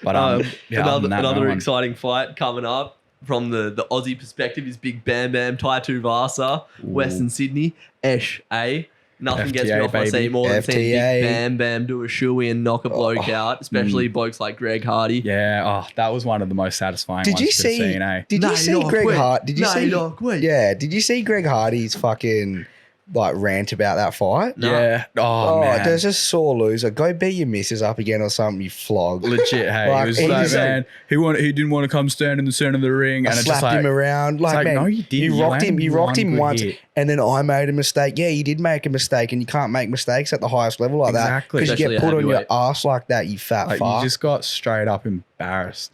But other another than that, no another one. exciting fight coming up from the Aussie perspective is Big Bam Bam Tai Tuivasa, Western Sydney, A. Nothing gets me FTA, off my seat baby. more than seeing FTA. Big Bam Bam do a shoey and knock a bloke out, especially blokes like Greg Hardy. Yeah, that was one of the most satisfying Did ones you to see? see, eh? Did you see Greg Hart? Did you see? Quit. Yeah. Did you see Greg Hardy's fucking like rant about that fight? No. Yeah. Oh, Oh, man. there's a sore loser. Go beat your missus up again or something. You flog. Legit, hey. Like, He was he like, just- man, he didn't want to come stand in the center of the ring. I And it's slapped just like, him around. Like, like, man, no, you didn't. You You rocked him. landed You rocked one him good once, hit. and then I made a mistake. Yeah, you did make a mistake, and you can't make mistakes at the highest level like Exactly. that because you Especially get at put on your heavyweight. ass like that. You fat like, fuck. you just got straight up embarrassed.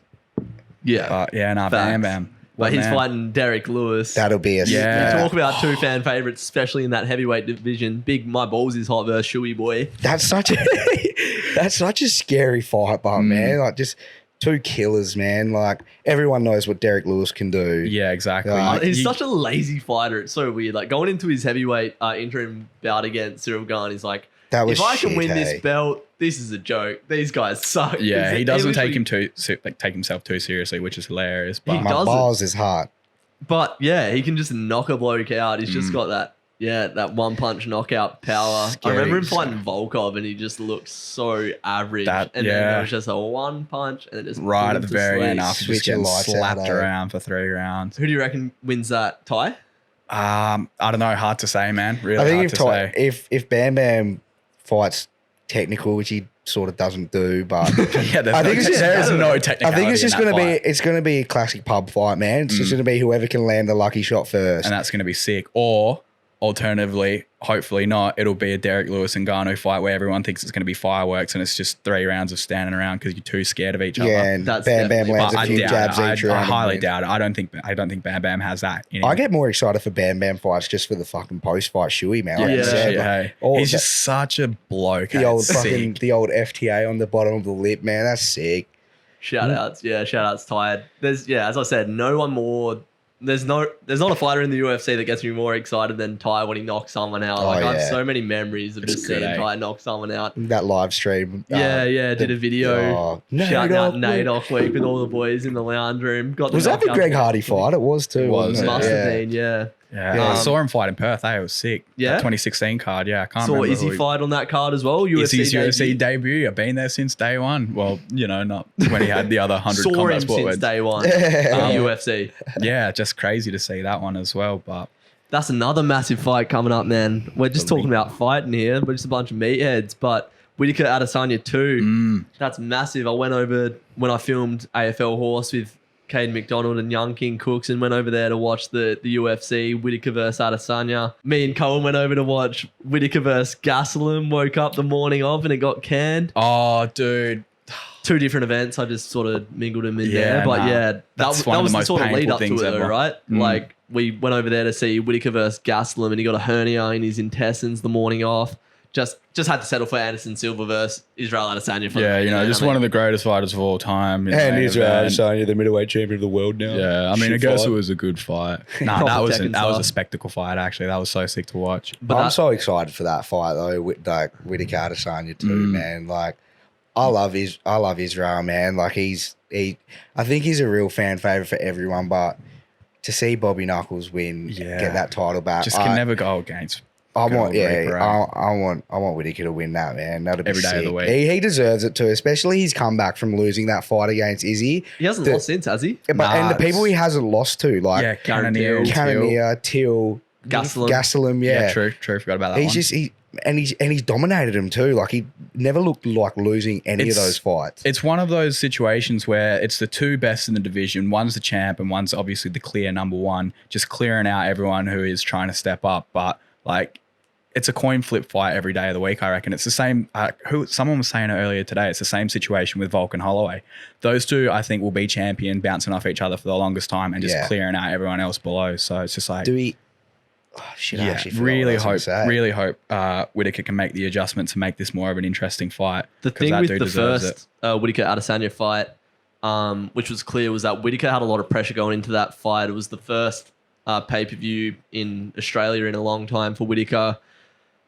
Yeah. But yeah, nah, Facts. Bam Bam. But he's man. fighting Derek Lewis. That'll be a Yeah. Talk about two fan favourites, especially in that heavyweight division. Big My Balls is hot versus Shuey Boy. That's such a scary fight, but man, like just two killers, man. Like everyone knows what Derek Lewis can do. Yeah, exactly. He's such a lazy fighter. It's so weird. Like going into his heavyweight interim bout against Cyril Gane, he's like, That was if I can shit, win hey? this belt, this is a joke. These guys suck. Yeah, he doesn't take literally- take himself too seriously, which is hilarious. He But My doesn't. balls is hard. But yeah, he can just knock a bloke out. He's just got that one punch knockout power. Scary, I remember him so- fighting Volkov and he just looked so average. That- and then yeah. there was just a one punch and it just right put at him the to very sleep. end, after Switch just your getting lights out, slapped eh? around for 3 rounds. Who do you reckon wins that tie? I don't know. Hard to say, man. Really I hard think to say. if Bam Bam fights technical, which he sort of doesn't do, but Yeah, I think it's just- there is no I technicality. think it's just in that gonna be fight. it's gonna be a classic pub fight, man. It's just gonna be whoever can land the lucky shot first. and that's going to be sick. Or alternatively, hopefully not, it'll be a Derek Lewis and Garno fight where everyone thinks it's going to be fireworks and it's just 3 rounds of standing around because you're too scared of each yeah, other. and That's Bam Bam definitely- lands But a I few doubt jabs it. each I round. highly and doubt it. I don't think Bam Bam has that in him. I get more excited for Bam Bam fights just for the fucking post fight shoey, man. Like Yeah. you said, Shit, like, hey. all He's that- just such a bloke. the hey. old It's fucking sick. the old FTA on the bottom of the lip, man. That's sick. Shout outs. Yeah, shout outs tired. As I said, no one more. There's not a fighter in the UFC that gets me more excited than Ty when he knocks someone out. Like I have yeah. so many memories of It's just good, seeing eh? Ty knock someone out. That live stream. Did a video shouting out Nate Nadoff week with all the boys in the lounge room. Got Was that the knockout. Greg Hardy fight? It was too. It was, wasn't Must it? have been, yeah. Yeah, I saw him fight in Perth. Hey, it was sick. Yeah? That 2016 card. Yeah, I can't Saw remember. Izzy fight on that card as well. Izzy's UFC UFC debut. I've been there since day one. Well, not when he had the other 100 Saw combat him sport since wins. day one in the UFC. Yeah, just crazy to see that one as well. But That's another massive fight coming up, man. We're just talking about fighting here. We're just a bunch of meatheads. But Whittaker Adesanya 2, that's massive. I went over when I filmed AFL Horse with Caden McDonald and Young King Cooks and went over there to watch the UFC, Whittaker versus Adesanya. Me and Coen went over to watch Whittaker versus Gastelum, woke up the morning of and it got canned. oh, dude, two different events. I just sort of mingled them in Yeah, there. But nah. that That's was one of the the most sort of lead painful up to things it, though, ever. right? Like, we went over there to see Whittaker versus Gastelum, and he got a hernia in his intestines the morning off. Just had to settle for Anderson Silva versus Israel Adesanya. For just one of the greatest fighters of all time. And Israel Adesanya, the middleweight champion of the world now. Yeah, I mean, I Shit guess fight. it was a good fight. Nah, Proper that was Tekken that was style. a spectacle fight. Actually, that was so sick to watch. But I'm that- so excited for that fight though, with like Whittaker Adesanya too, man. Like, I love Israel, man. Like, I think he's a real fan favorite for everyone. But to see Bobby Knuckles win, get that title back, Just can never go against. I want, good old Reaper, eh? I want Whittaker to win that, man. That'd be Every day of the sick. week. He deserves it too, especially his comeback from losing that fight against Izzy. he hasn't lost since, has he? And the people he hasn't lost to, like Yeah, Cannonier, Cannonier, Till, Gastelum. yeah. True. Forgot about that He's one. just he's dominated him too. Like, he never looked like losing any of those fights. It's one of those situations where it's the two best in the division. One's the champ and one's obviously the clear number one, just clearing out everyone who is trying to step up. But like, it's a coin flip fight every day of the week, I reckon. It's the same. Someone was saying it earlier today. It's the same situation with Volk and Holloway. Those two, I think, will be champion, bouncing off each other for the longest time and just clearing out everyone else below. So it's just like, Do we? Oh, shit, I actually forgot really what I was gonna say. really hope Whittaker can make the adjustment to make this more of an interesting fight. The 'cause thing that with dude the deserves first Whittaker Adesanya fight, which was clear, was that Whittaker had a lot of pressure going into that fight. It was the first pay-per-view in Australia in a long time for Whittaker.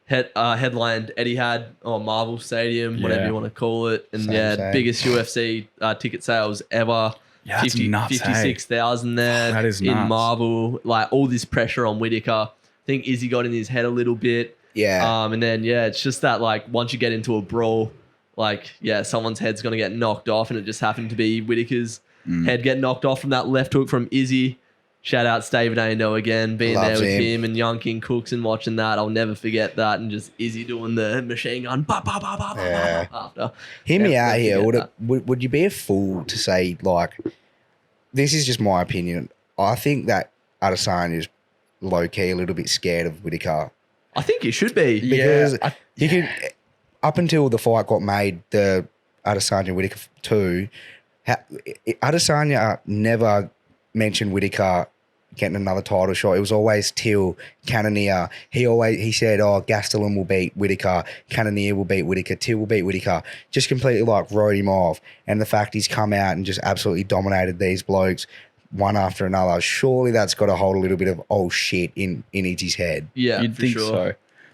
Headlined Etihad or Marvel Stadium, whatever Yeah. you want to call it, and Same. biggest UFC ticket sales ever. Yeah, that's nuts, hey? 56,000 there. That is in nuts. Marvel. Like, all this pressure on Whittaker. I think Izzy got in his head a little bit. Yeah. And then it's just that, like, once you get into a brawl, like, someone's head's gonna get knocked off, and it just happened to be Whittaker's head get knocked off from that left hook from Izzy. Shout out David Ando again, being Loves there with him. him and Young King Cooks and watching that. I'll never forget that, and just Izzy doing the machine gun Yeah. after. Hear me Never out here. forget Would you be a fool to say, like, this is just my opinion. I think that Adesanya is low key a little bit scared of Whittaker I think you should be. because you can, up until the fight got made, the Adesanya Whittaker 2, Adesanya never mentioned Whittaker getting another title shot. It was always Till, Cannonier. He said, Gastelum will beat Whittaker, Cannonier will beat Whittaker, Till will beat Whittaker. Just completely like wrote him off. And the fact he's come out and just absolutely dominated these blokes one after another, surely that's got to hold a little bit of shit in his head. Yeah, You'd for think sure. so.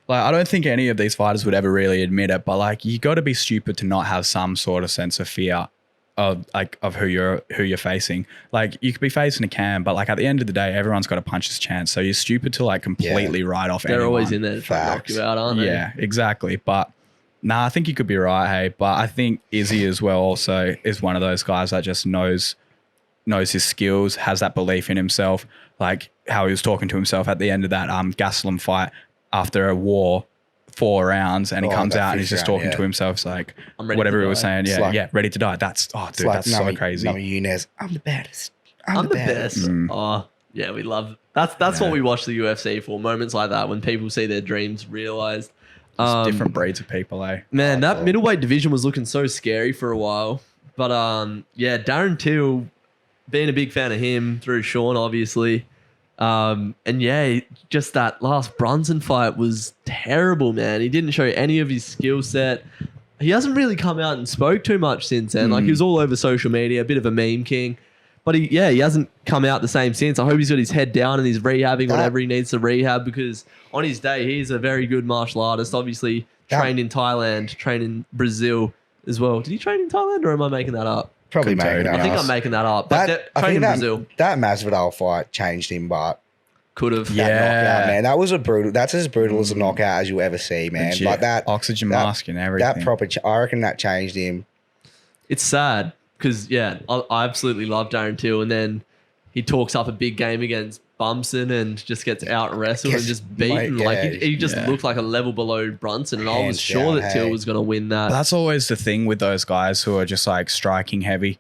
Like, I don't think any of these fighters would ever really admit it, but like, you got to be stupid to not have some sort of sense of fear of who you're facing. Like, you could be facing a Cam, but like, at the end of the day, everyone's got a puncher's chance. So you're stupid to like completely write off They're anyone. always in there to try and knock Facts. you out, aren't they? Yeah, exactly. But nah, I think you could be right, hey. But I think Izzy as well also is one of those guys that just knows his skills, has that belief in himself, like how he was talking to himself at the end of that Gastelum fight after a war, 4 rounds, and he comes that out and he's fifth just round, talking yeah. to himself. It's like, I'm ready whatever to he was die. saying, It's ready to die. That's, It's dude, like that's so crazy. Nami Yunez, I'm the baddest. I'm the best. Mm. Oh, yeah, we love that's what we watch the UFC for. Moments like that when people see their dreams realized. It's different breeds of people, eh? Man, that middleweight division was looking so scary for a while. But Darren Till, being a big fan of him through Sean, obviously. Just that last Brunson fight was terrible, man. He didn't show any of his skill set. He hasn't really come out and spoke too much since then. Like, he was all over social media, a bit of a meme king. But he hasn't come out the same since. I hope he's got his head down and he's rehabbing whatever he needs to rehab, because on his day, he's a very good martial artist. Obviously, trained in Thailand, trained in Brazil as well. Did he train in Thailand, or am I making that up? Probably Couldn't tell making you, that I think up. I'm making that up. But I trained in think Brazil. that Masvidal fight changed him, but Could have. that Yeah. knockout, man, that was that's as brutal as a knockout as you'll ever see, man. Legit. Like that Oxygen that- mask and everything. That proper, I reckon that changed him. It's sad because, I absolutely love Darren Till. And then he talks up a big game against Bumson and just gets out wrestled and Yes, just beaten. mate, Like, yeah, he just yeah. looked like a level below Brunson. And I was Hands sure down, that Till hey. was going to win that. But that's always the thing with those guys who are just like striking heavy.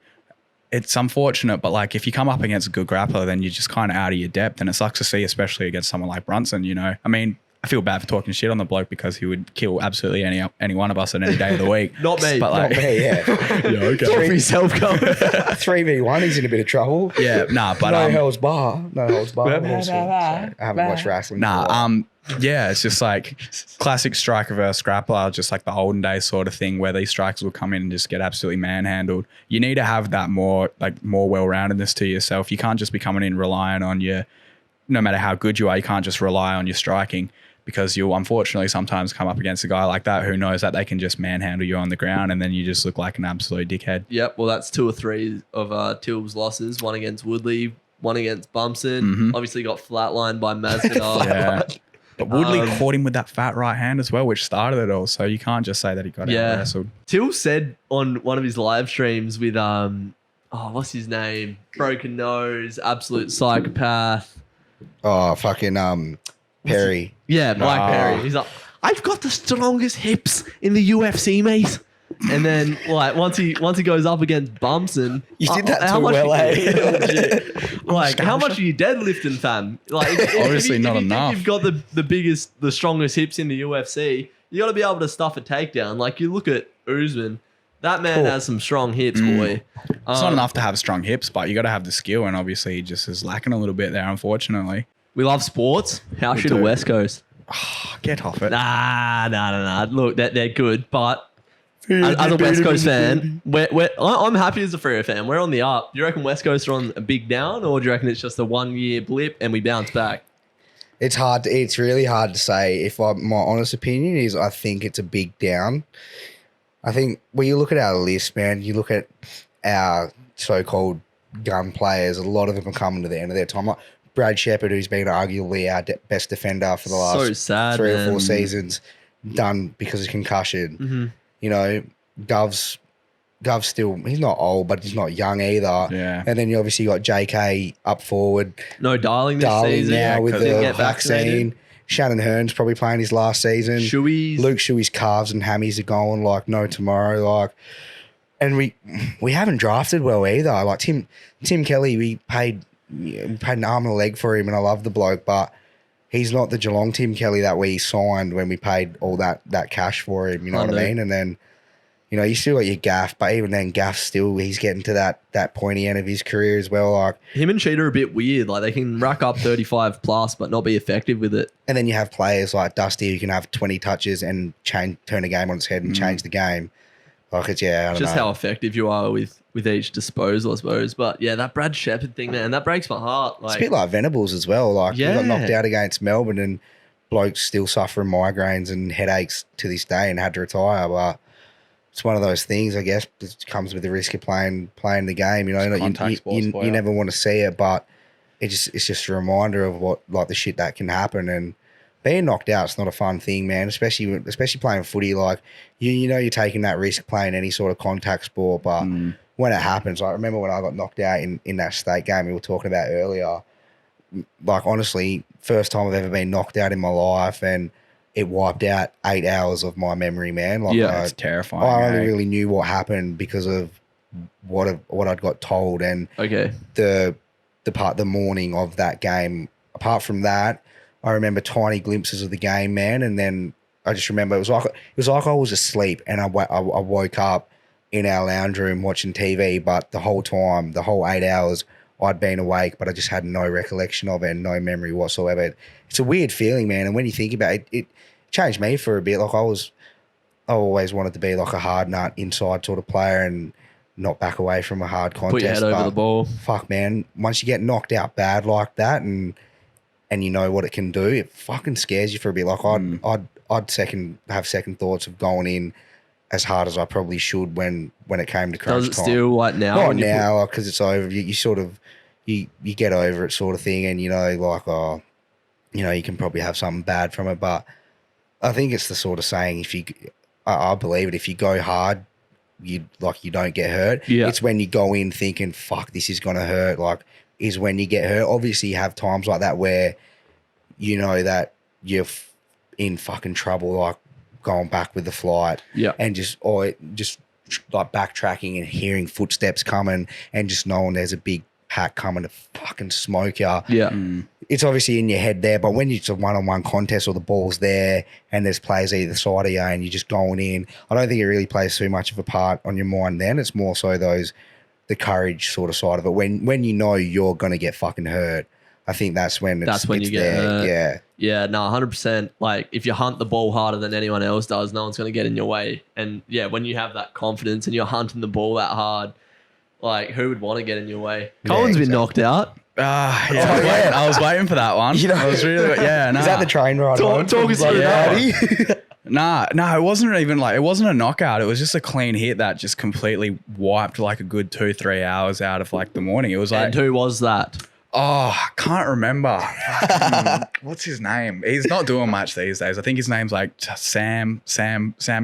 It's unfortunate, but like, if you come up against a good grappler, then you're just kind of out of your depth, and it sucks to see, especially against someone like Brunson. You know, I mean, I feel bad for talking shit on the bloke because he would kill absolutely any one of us on any day of the week. Not me. But like, Not me, yeah. yeah, okay. Talk for yourself, Coen. 3v1, he's in a bit of trouble. Yeah, nah, but No holds bar. No holds bar. Bah, I haven't watched wrestling. nah, for a while. yeah, it's just like classic striker versus grappler, just like the olden days sort of thing where these strikers will come in and just get absolutely manhandled. You need to have that more well-roundedness to yourself. You can't just be coming in relying on no matter how good you are, you can't just rely on your striking, because you'll unfortunately sometimes come up against a guy like that who knows that they can just manhandle you on the ground, and then you just look like an absolute dickhead. Yep. Well, that's 2 or 3 of Till's losses. One against Woodley, one against Bumpson. Mhm. Obviously got flatlined by Masvidal. Yeah. But Woodley Um, caught him with that fat right hand as well, which started it all. So you can't just say that he got out wrestled. Till said on one of his live streams with what's his name? Broken nose, absolute psychopath. Oh, fucking Perry. Yeah, Mike Ah. Perry. He's like, I've got the strongest hips in the UFC, mate. And then, like, once he goes up against Bumpson, You did that how too much- well, eh? Legit. Like, how much are you deadlifting, fam? Like, Obviously not if you enough. think you've got the strongest hips in the UFC, you got to be able to stuff a takedown. Like, you look at Usman, that man has some strong hips, boy. It's not enough to have strong hips, but you got to have the skill, and obviously he just is lacking a little bit there, unfortunately. We love sports. How should a do. West Coast? Get off it. Nah. Look, they're good, but as a West Coast fan, I'm happy as a Freo fan. We're on the up. Do you reckon West Coast are on a big down, or do you reckon it's just a 1-year blip and we bounce back? It's really hard to say. My honest opinion is I think it's a big down. I think when you look at our list, man, you look at our so-called gun players, a lot of them are coming to the end of their time. Like Brad Shepherd, who's been arguably our best defender for the last So sad, 3 or man. 4 seasons, done because of concussion. Mm-hmm. You know, Gov's still, he's not old, but he's not young either. Yeah. And then you obviously got JK up forward, No Darling this Darling season. now with Didn't the get vaccinated. vaccine. Shannon Hearn's probably playing his last season. Shoeies. Luke Shuey's calves and hammies are going like no tomorrow. Like, and we haven't drafted well either. Like Tim Kelly, we paid an arm and a leg for him, and I love the bloke, but he's not the Geelong Tim Kelly that we signed when we paid all that cash for him. You know what I mean? And then, you know, you still got your Gaff, but even then, Gaff he's getting to that pointy end of his career as well. Like, Him and Cheetah are a bit weird. Like, they can rack up 35 plus, but not be effective with it. and then you have players like Dusty who can have 20 touches and turn a game on its head and change the game. Like, it's, I don't Just know. how effective you are with each disposal, I suppose. But yeah, that Brad Shepherd thing, man, that breaks my heart. It's Like, a bit like Venables as well. Like, he got Yeah. knocked out against Melbourne, and blokes still suffering migraines and headaches to this day and had to retire. But it's one of those things, I guess. It comes with the risk of playing the game. You know, It's contact sports for you you. never want to see it, but it's just a reminder of what, like, the shit that can happen. And being knocked out is not a fun thing, man. Especially playing footy. Like, you know, you're taking that risk playing any sort of contact sport, but when it happens, like, I remember when I got knocked out in that state game we were talking about earlier. Like, honestly, first time I've ever been knocked out in my life, and it wiped out 8 hours of my memory, man. Like, Yeah, It's terrifying. I only eh? really knew what happened because of what I'd got told, and okay. the morning of that game. Apart from that, I remember tiny glimpses of the game, man, and then I just remember it was like I was asleep, and I woke up in our lounge room watching TV, but the whole time, the whole 8 hours, I'd been awake, but I just had no recollection of it and no memory whatsoever. It's a weird feeling, man, and when you think about it, it changed me for a bit. Like, I always wanted to be like a hard nut inside sort of player and not back away from a hard contest. Put your head over but the ball. fuck, man, once you get knocked out bad like that and you know what it can do, it fucking scares you for a bit. Like, I'd have second thoughts of going in as hard as I probably should when it came to crunch Does it time. still, like, now? Not when you put- now, because it's over. You sort of you get over it, sort of thing, and you know, like, oh, you know, you can probably have something bad from it. But I think it's the sort of saying, I believe it. If you go hard, you don't get hurt. Yeah. It's when you go in thinking, fuck, this is gonna hurt. Like, is when you get hurt. Obviously, you have times like that where you know that you're in fucking trouble, like going back with the flight, Yeah. and just like backtracking and hearing footsteps coming and just knowing there's a big pack coming to fucking smoke you. Yeah. it's obviously in your head there, but when it's a one-on-one contest or the ball's there and there's players either side of you and you're just going in, I don't think it really plays too much of a part on your mind then. It's more so the courage sort of side of it. When you know you're going to get fucking hurt, I think that's when it's you get there. hurt. Yeah. Yeah, no, 100%. Like, if you hunt the ball harder than anyone else does, no one's going to get in your way. And yeah, when you have that confidence and you're hunting the ball that hard, like, who would want to get in your way? Yeah, Cohen's been exactly. knocked out. Yeah, I was waiting for that one. You know- I was really, yeah, no. Is that the train ride? Talk us through that. No, it wasn't even like, it wasn't a knockout. It was just a clean hit that just completely wiped like a good 2-3 hours out of like the morning. It was like, And who was that? oh, I can't remember. What's his name? He's not doing much these days. I think his name's like Sean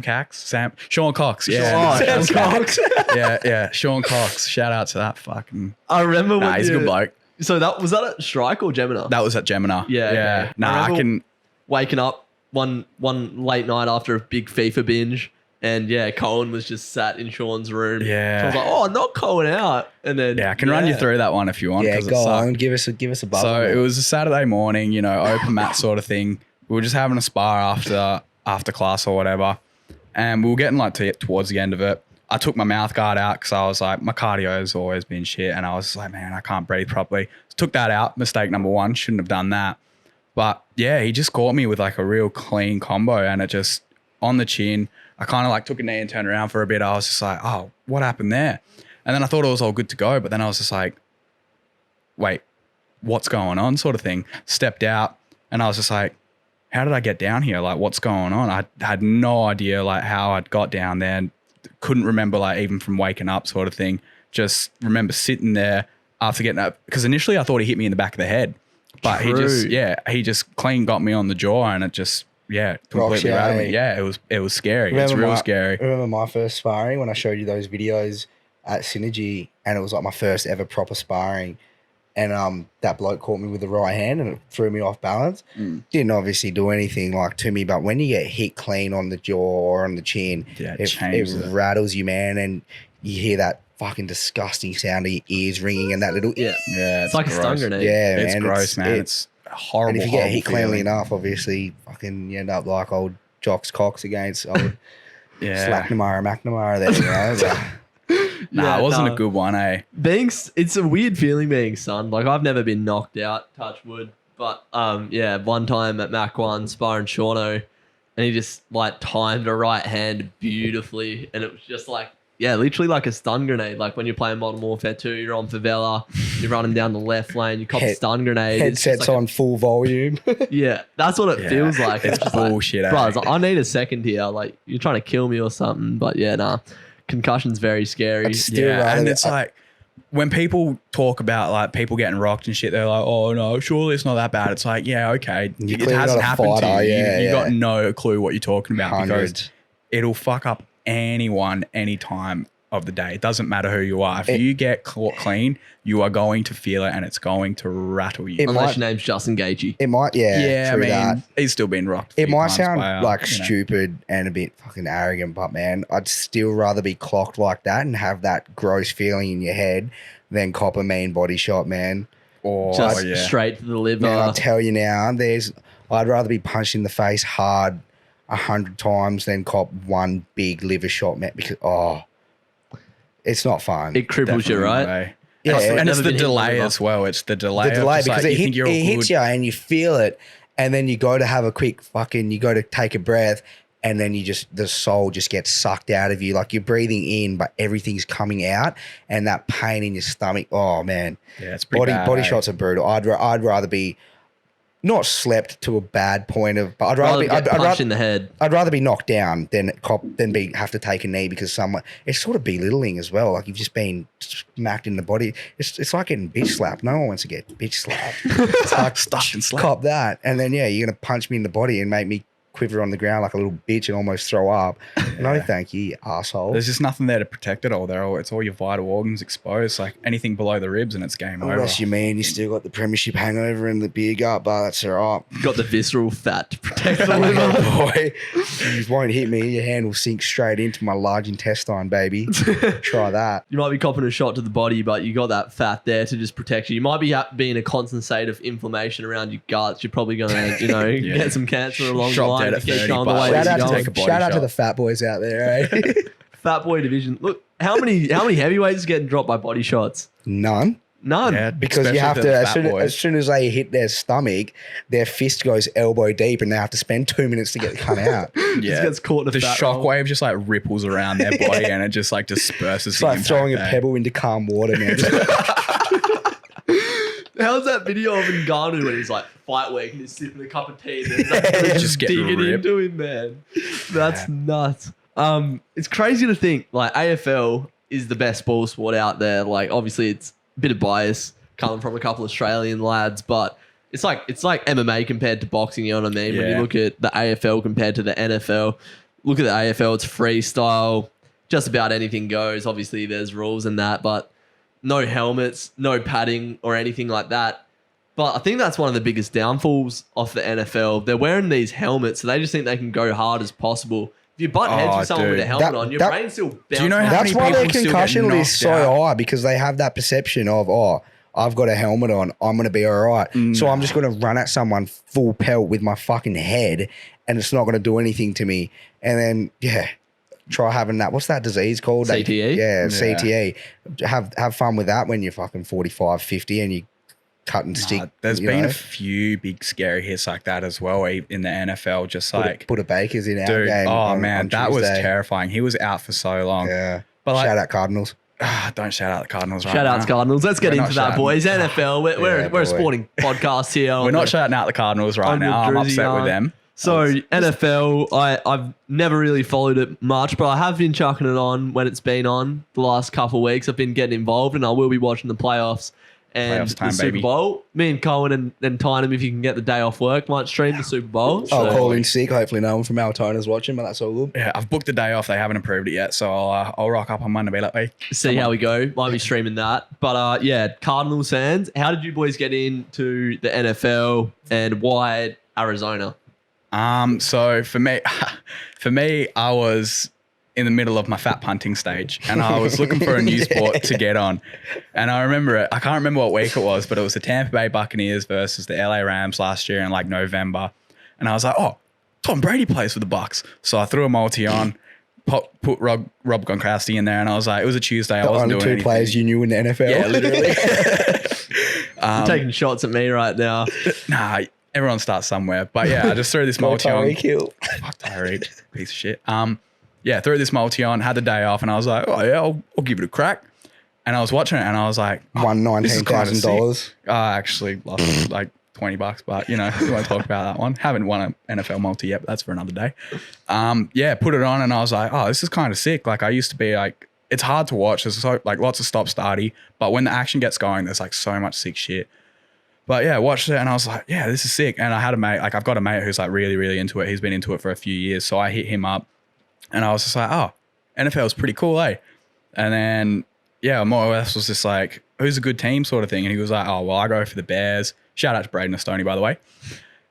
Cox. Yeah. Sean Cox. yeah. Sean Cox. Shout out to that fucking. I remember when He's a good bloke. So was that at Strike or Gemini? That was at Gemini. Yeah, Yeah. okay. Nah, I I remember can. waking up one late night after a big FIFA binge, and yeah, Coen was just sat in Sean's room. Yeah. So I was like, oh, not Coen out. And then Yeah, I can run you through that one if you want. Yeah, 'cause it go sucked. on. Give us a buzz. So on it was a Saturday morning, you know, open mat sort of thing. We were just having a spar after class or whatever, and we were getting like towards the end of it. I took my mouth guard out because I was like, my cardio's always been shit, and I was just like, man, I can't breathe properly. So took that out. Mistake number one. Shouldn't have done that. But yeah, he just caught me with like a real clean combo, and it just on the chin. I kind of like took a knee and turned around for a bit. I was just like, oh, what happened there? And then I thought it was all good to go, but then I was just like, wait, what's going on sort of thing. Stepped out and I was just like, how did I get down here? Like, what's going on? I had no idea like how I'd got down there and couldn't remember like even from waking up sort of thing. Just remember sitting there after getting up because initially I thought he hit me in the back of the head, but he just clean got me on the jaw and it just, completely rattled me. Yeah, it was scary. It's real scary. Remember my first sparring when I showed you those videos at Synergy, and it was like my first ever proper sparring, and that bloke caught me with the right hand and it threw me off balance. Didn't obviously do anything like to me, but when you get hit clean on the jaw or on the chin, it rattles you, man, and you hear that fucking disgusting sound of your ears ringing and that little it's like a stun grenade. Yeah, it's man, gross, man. It's horrible. And if you get hit cleanly feeling. enough, obviously, fucking you end up like old Jocks Cox against old McNamara there, you know. Nah, it wasn't a good one, eh? It's a weird feeling being stunned. Like, I've never been knocked out, touch wood. But one time at Mac 1 sparring Shauno, and he just like timed a right hand beautifully, and it was just like, literally like a stun grenade. Like when you're playing Modern Warfare 2, you're on favela, you're running down the left lane, you cop a stun grenade. Headsets like on full volume. Yeah, that's what it feels like. It's just bullshit, like, bro, eh? it's like, I need a second here. Like, you're trying to kill me or something. But yeah, nah. Concussion's very scary. And it's like when people talk about like people getting rocked and shit, they're like, oh no, surely it's not that bad. It's like, yeah, okay. You're It clearly hasn't not a happened fighter, to you. yeah, You yeah. got no clue what you're talking about Hundreds. because it'll fuck up anyone anytime of the day. It doesn't matter who you are. If you get caught clean, you are going to feel it and it's going to rattle you. Unless your name's Justin Gaethje. It might, I true mean, that. he's still been rocked. It might times sound by, like you know. stupid and a bit fucking arrogant, but man, I'd still rather be clocked like that and have that gross feeling in your head than cop a mean body shot, man. Or Just straight to the liver. Man, I'll tell you now, I'd rather be punched in the face hard 100 times than cop one big liver shot, man, because, it's not fun. It cripples you, right? Way. Yeah, and it's never the been hit delay with as well. It's the delay. The delay, because it think you're all hits good. you and you feel it, and then you go to have a quick you go to take a breath, and then the soul just gets sucked out of you. Like you're breathing in, but everything's coming out, and that pain in your stomach. Oh man, Yeah, it's pretty bad, body eh? shots are brutal. I'd rather be not slept to a bad point of, but I'd punched in the head. I'd rather be knocked down than have to take a knee because it's sort of belittling as well. Like you've just been smacked in the body. It's like getting bitch slapped. No one wants to get bitch slapped. It's like Stuck and slapped. cop that, and then you're gonna punch me in the body and make me quiver on the ground like a little bitch and almost throw up. No, thank you, asshole. There's just nothing there to protect it all. It's all your vital organs exposed. Like anything below the ribs, and it's game over. Unless you mean you still got the premiership hangover and the beer gut, but that's all right. Got the visceral fat to protect the liver. Boy, you won't hit me. Your hand will sink straight into my large intestine, baby. Try that. You might be copping a shot to the body, but you got that fat there to just protect you. You might be in a constant state of inflammation around your guts. You're probably going to, get some cancer along the line. Dead at 30, shout out to the fat boys out there, eh? Fat boy division. Look, how many heavyweights are getting dropped by body shots? None. Yeah, because you have to, as soon as they hit their stomach, their fist goes elbow deep and they have to spend 2 minutes to get the cut out. Just gets caught in the shockwave just like ripples around their body and it just like disperses. It's like throwing a pebble into calm water, man. How's that video of Ngannou when he's like fight week and he's sipping a cup of tea and there's like just digging into him, man? That's nuts. It's crazy to think like AFL is the best ball sport out there. Like obviously it's a bit of bias coming from a couple of Australian lads, but it's like MMA compared to boxing, you know what I mean? When you look at the AFL compared to the NFL, look at the AFL, it's freestyle, just about anything goes. Obviously there's rules and that, but no helmets, no padding or anything like that. But I think that's one of the biggest downfalls of the NFL. They're wearing these helmets, so they just think they can go hard as possible. If you butt heads with someone with a helmet on, your brain still bounces. Do you know how that's many why their people concussion list is so high, because they have that perception of, I've got a helmet on, I'm going to be all right. So I'm just going to run at someone full pelt with my fucking head and it's not going to do anything to me. And then, try having that. What's that disease called? CTE? CTE. Have fun with that when you're fucking 45, 50 and you cut and stick. There's been a few big scary hits like that as well in the NFL. Just put a Baker's in our game. Oh man, that was terrifying. He was out for so long. Yeah. But shout out Cardinals. Don't shout out the Cardinals right Shout now. out Cardinals. Let's get into that, boys. NFL. We're a sporting podcast here. We're not shouting out the Cardinals right now. I'm upset with them. So NFL, I've never really followed it much, but I have been chucking it on when it's been on the last couple of weeks. I've been getting involved and I will be watching the playoffs and the Super Bowl. Me and Coen and Tynam, if you can get the day off work, might stream the Super Bowl. I'll call in sick. Hopefully no one from Altona's watching, but that's all good. Yeah, I've booked the day off. They haven't approved it yet, so I'll rock up on Monday and be like, hey. See how we go. Might be streaming that. But Cardinals fans, how did you boys get into the NFL and why Arizona? So for me, I was in the middle of my fat punting stage and I was looking for a new sport to get on. And I remember it. I can't remember what week it was, but it was the Tampa Bay Buccaneers versus the LA Rams last year in like November. And I was like, oh, Tom Brady plays for the Bucks. So I threw a multi on, put Rob Gronkowski in there. And I was like, it was a Tuesday. I wasn't doing anything. 2 players you knew in the NFL. Yeah, literally. You're taking shots at me right now. Nah, everyone starts somewhere. But yeah, I just threw this multi on. Fuck Tyreek, piece of shit. Threw this multi on, had the day off, and I was like, oh yeah, I'll give it a crack. And I was watching it, and I was like, won $19,000. I actually lost like $20, but we won't talk about that one. Haven't won an NFL multi yet, but that's for another day. Put it on, and I was like, oh, this is kind of sick. Like I used to be like, it's hard to watch. There's like lots of stop-starty, but when the action gets going, there's like so much sick shit. But yeah, watched it and I was like, yeah, this is sick. And I had a mate, like I've got a mate who's like really, really into it. He's been into it for a few years. So I hit him up and I was just like, oh, NFL is pretty cool, eh? And then, more or less was just like, who's a good team sort of thing. And he was like, oh, well, I go for the Bears. Shout out to Braden Stoney, by the way.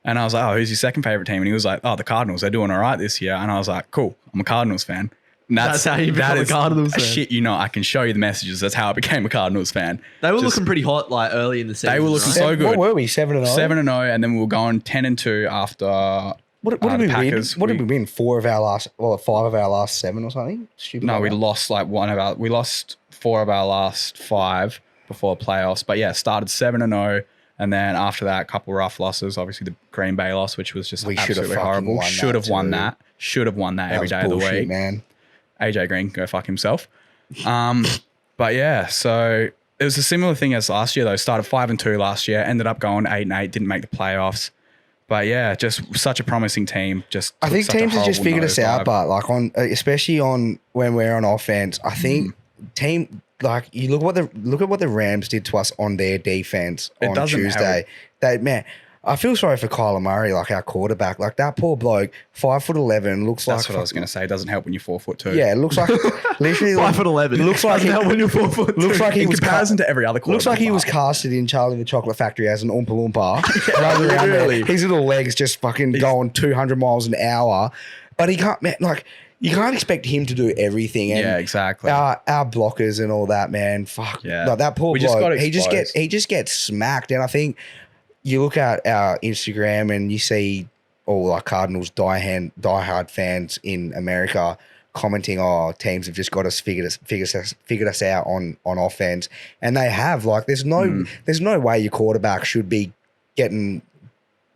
And I was like, oh, who's your second favorite team? And he was like, oh, the Cardinals. They're doing all right this year. And I was like, cool, I'm a Cardinals fan. And that's how you become a Cardinals fan. Shit, I can show you the messages. That's how I became a Cardinals fan. They were looking pretty hot like early in the season. They were looking so good. What were we? 7-0? 7-0, and then we were going 10-2 after what did we Packers. win? What did we win? 5 of our last 7 or something? Stupid. No, we lost we lost 4 of our last 5 before playoffs. But yeah, started 7-0. And then after that, a couple rough losses. Obviously, the Green Bay loss, which was just absolutely horrible. Should have won that. Should have won that every day of the week. Man. AJ Green, go fuck himself. But yeah, so it was a similar thing as last year though. Started 5-2 last year, ended up going 8-8, didn't make the playoffs. But yeah, just such a promising team. I think teams have just figured us out, but like especially on when we're on offense, I think team like you look at what the Rams did to us on their defense on Tuesday. I feel sorry for Kyler Murray, like our quarterback. Like that poor bloke, 5'11", looks like. That's what I was going to say. It doesn't help when you're 4'2". Yeah, it looks like literally 5'11". Looks like Doesn't help when you're 4'2". looks like he In was comparison to every other quarterback. looks like he was casted in Charlie and the Chocolate Factory as an Oompa Loompa. Running around there. Literally. His little legs just fucking going 200 miles an hour. But he can't, man, like, you can't expect him to do everything. And Yeah, exactly. Our blockers and all that, man. Fuck. Yeah. Like that poor We just got bloke. exposed. He just gets smacked. And I think you look at our Instagram and you see all like Cardinals diehard fans in America commenting, "Oh, teams have just got us figured us out on offense," and they have. Like, there's no way your quarterback should be getting.